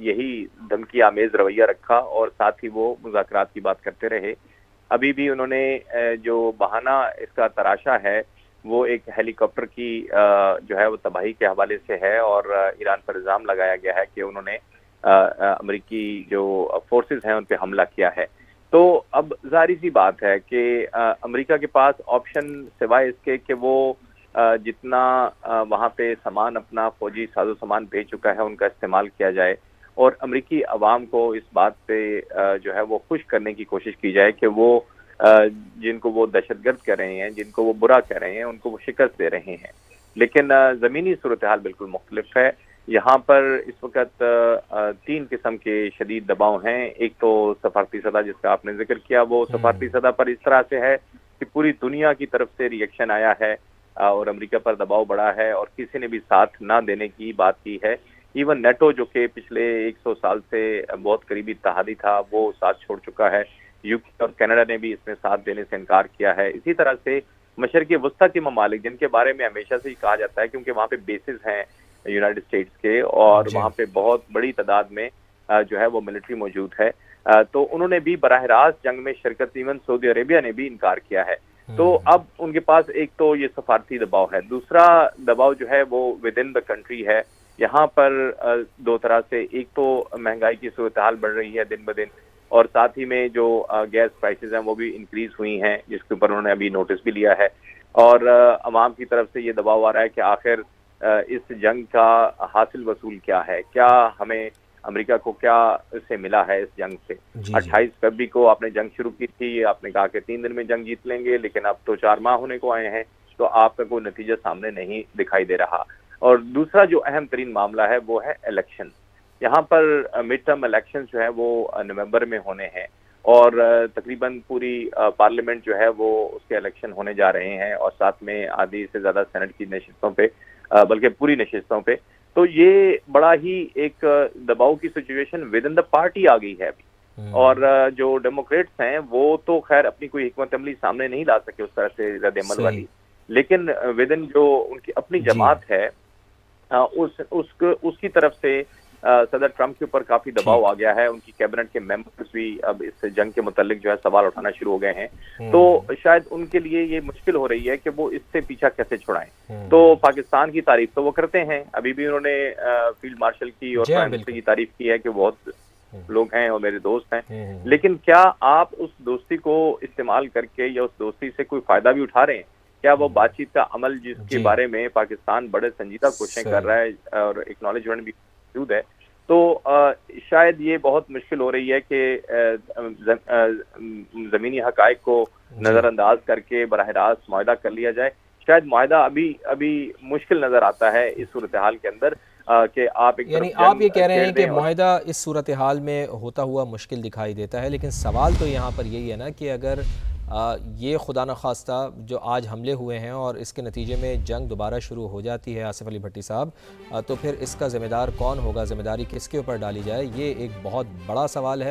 یہی دھمکی آمیز رویہ رکھا اور ساتھ ہی وہ مذاکرات کی بات کرتے رہے. ابھی بھی انہوں نے جو بہانہ اس کا تراشا ہے وہ ایک ہیلی کاپٹر کی جو ہے وہ تباہی کے حوالے سے ہے اور ایران پر الزام لگایا گیا ہے کہ انہوں نے امریکی جو فورسز ہیں ان پہ حملہ کیا ہے. تو اب ظاہری سی بات ہے کہ امریکہ کے پاس آپشن سوائے اس کے کہ وہ جتنا وہاں پہ سامان اپنا فوجی ساز و سامان بھیج چکا ہے ان کا استعمال کیا جائے اور امریکی عوام کو اس بات پہ جو ہے وہ خوش کرنے کی کوشش کی جائے کہ وہ جن کو وہ دہشت گرد کہہ رہے ہیں، جن کو وہ برا کہہ رہے ہیں، ان کو وہ شکست دے رہے ہیں. لیکن زمینی صورتحال بالکل مختلف ہے. یہاں پر اس وقت 3 قسم کے شدید دباؤ ہیں. ایک تو سفارتی سطح جس کا آپ نے ذکر کیا، وہ سفارتی سطح پر اس طرح سے ہے کہ پوری دنیا کی طرف سے ری ایکشن آیا ہے اور امریکہ پر دباؤ بڑھا ہے اور کسی نے بھی ساتھ نہ دینے کی بات کی ہے. ایون نیٹو جو کہ پچھلے 100 سال سے بہت قریبی اتحادی تھا وہ ساتھ چھوڑ چکا ہے. یوکے اور کینیڈا نے بھی اس میں ساتھ دینے سے انکار کیا ہے. اسی طرح سے مشرقی وسطیٰ کے ممالک جن کے بارے میں ہمیشہ سے ہی کہا جاتا ہے کیونکہ وہاں پہ بیسز ہیں یونائٹڈ اسٹیٹس کے اور وہاں پہ بہت بڑی تعداد میں جو ہے وہ ملٹری موجود ہے، تو انہوں نے بھی براہ راست جنگ میں شرکت، ایون سعودی عربیہ نے بھی انکار کیا ہے. تو اب ان کے پاس ایک تو یہ سفارتی دباؤ ہے، دوسرا دباؤ جو ہے وہ ود ان دا کنٹری ہے. یہاں پر دو طرح سے، ایک تو مہنگائی کی صورتحال بڑھ رہی ہے دن بدن، اور ساتھ ہی میں جو گیس پرائسز ہیں وہ بھی انکریز ہوئی ہیں، جس کے اوپر انہوں نے ابھی نوٹس بھی لیا ہے، اور عوام کی طرف سے یہ دباؤ آ رہا ہے کہ آخر اس جنگ کا حاصل وصول کیا ہے، کیا ہمیں امریکہ کو کیا سے ملا ہے اس جنگ سے۔ 28 فروری کو آپ نے جنگ شروع کی تھی، آپ نے کہا کہ 3 دن میں جنگ جیت لیں گے، لیکن اب تو 4 ماہ ہونے کو آئے ہیں، تو آپ کا کوئی نتیجہ سامنے نہیں دکھائی دے رہا۔ اور دوسرا جو اہم ترین معاملہ ہے وہ ہے الیکشن۔ یہاں پر مڈ ٹرم الیکشن جو ہے وہ نومبر میں ہونے ہیں، اور تقریباً پوری پارلیمنٹ جو ہے وہ اس کے الیکشن ہونے جا رہے ہیں، اور ساتھ میں آدھی سے زیادہ سینٹ کی نشستوں پہ، بلکہ پوری نشستوں پہ۔ تو یہ بڑا ہی ایک دباؤ کی situation within the party آ گئی ہے ابھی، اور جو ڈیموکریٹس ہیں وہ تو خیر اپنی کوئی حکمت عملی سامنے نہیں لا سکے اس طرح سے رد عمل والی، لیکن ود ان جو ان کی اپنی جماعت ہے اس کی طرف سے صدر ٹرمپ کے اوپر کافی دباؤ آ گیا ہے۔ ان کی کیبنٹ کے ممبرز بھی اب اس جنگ کے متعلق جو ہے سوال اٹھانا شروع ہو گئے ہیں، تو شاید ان کے لیے یہ مشکل ہو رہی ہے کہ وہ اس سے پیچھا کیسے چھڑائیں۔ تو پاکستان کی تعریف تو وہ کرتے ہیں، ابھی بھی انہوں نے فیلڈ مارشل کی اور پرائم منسٹر کی تعریف کی ہے کہ بہت لوگ ہیں اور میرے دوست ہیں، لیکن کیا آپ اس دوستی کو استعمال کر کے یا اس دوستی سے کوئی فائدہ بھی اٹھا رہے ہیں؟ کیا وہ بات چیت کا عمل جس کے بارے میں پاکستان بڑے سنجیدہ کوششیں کر رہا ہے اور اکنالجمنٹ بھی موجود ہے، تو شاید یہ بہت مشکل ہو رہی ہے کہ زمینی حقائق کو نظر انداز کر کے براہ راست معاہدہ کر لیا جائے۔ شاید معاہدہ ابھی مشکل نظر آتا ہے اس صورتحال کے اندر، کہ آپ یعنی آپ یہ کہہ رہے ہیں کہ معاہدہ اس صورتحال میں ہوتا ہوا مشکل دکھائی دیتا ہے، لیکن سوال تو یہاں پر یہی ہے نا کہ اگر یہ خدا نخواستہ جو آج حملے ہوئے ہیں اور اس کے نتیجے میں جنگ دوبارہ شروع ہو جاتی ہے آصف علی بھٹی صاحب، تو پھر اس کا ذمہ دار کون ہوگا، ذمہ داری کس کے اوپر ڈالی جائے، یہ ایک بہت بڑا سوال ہے۔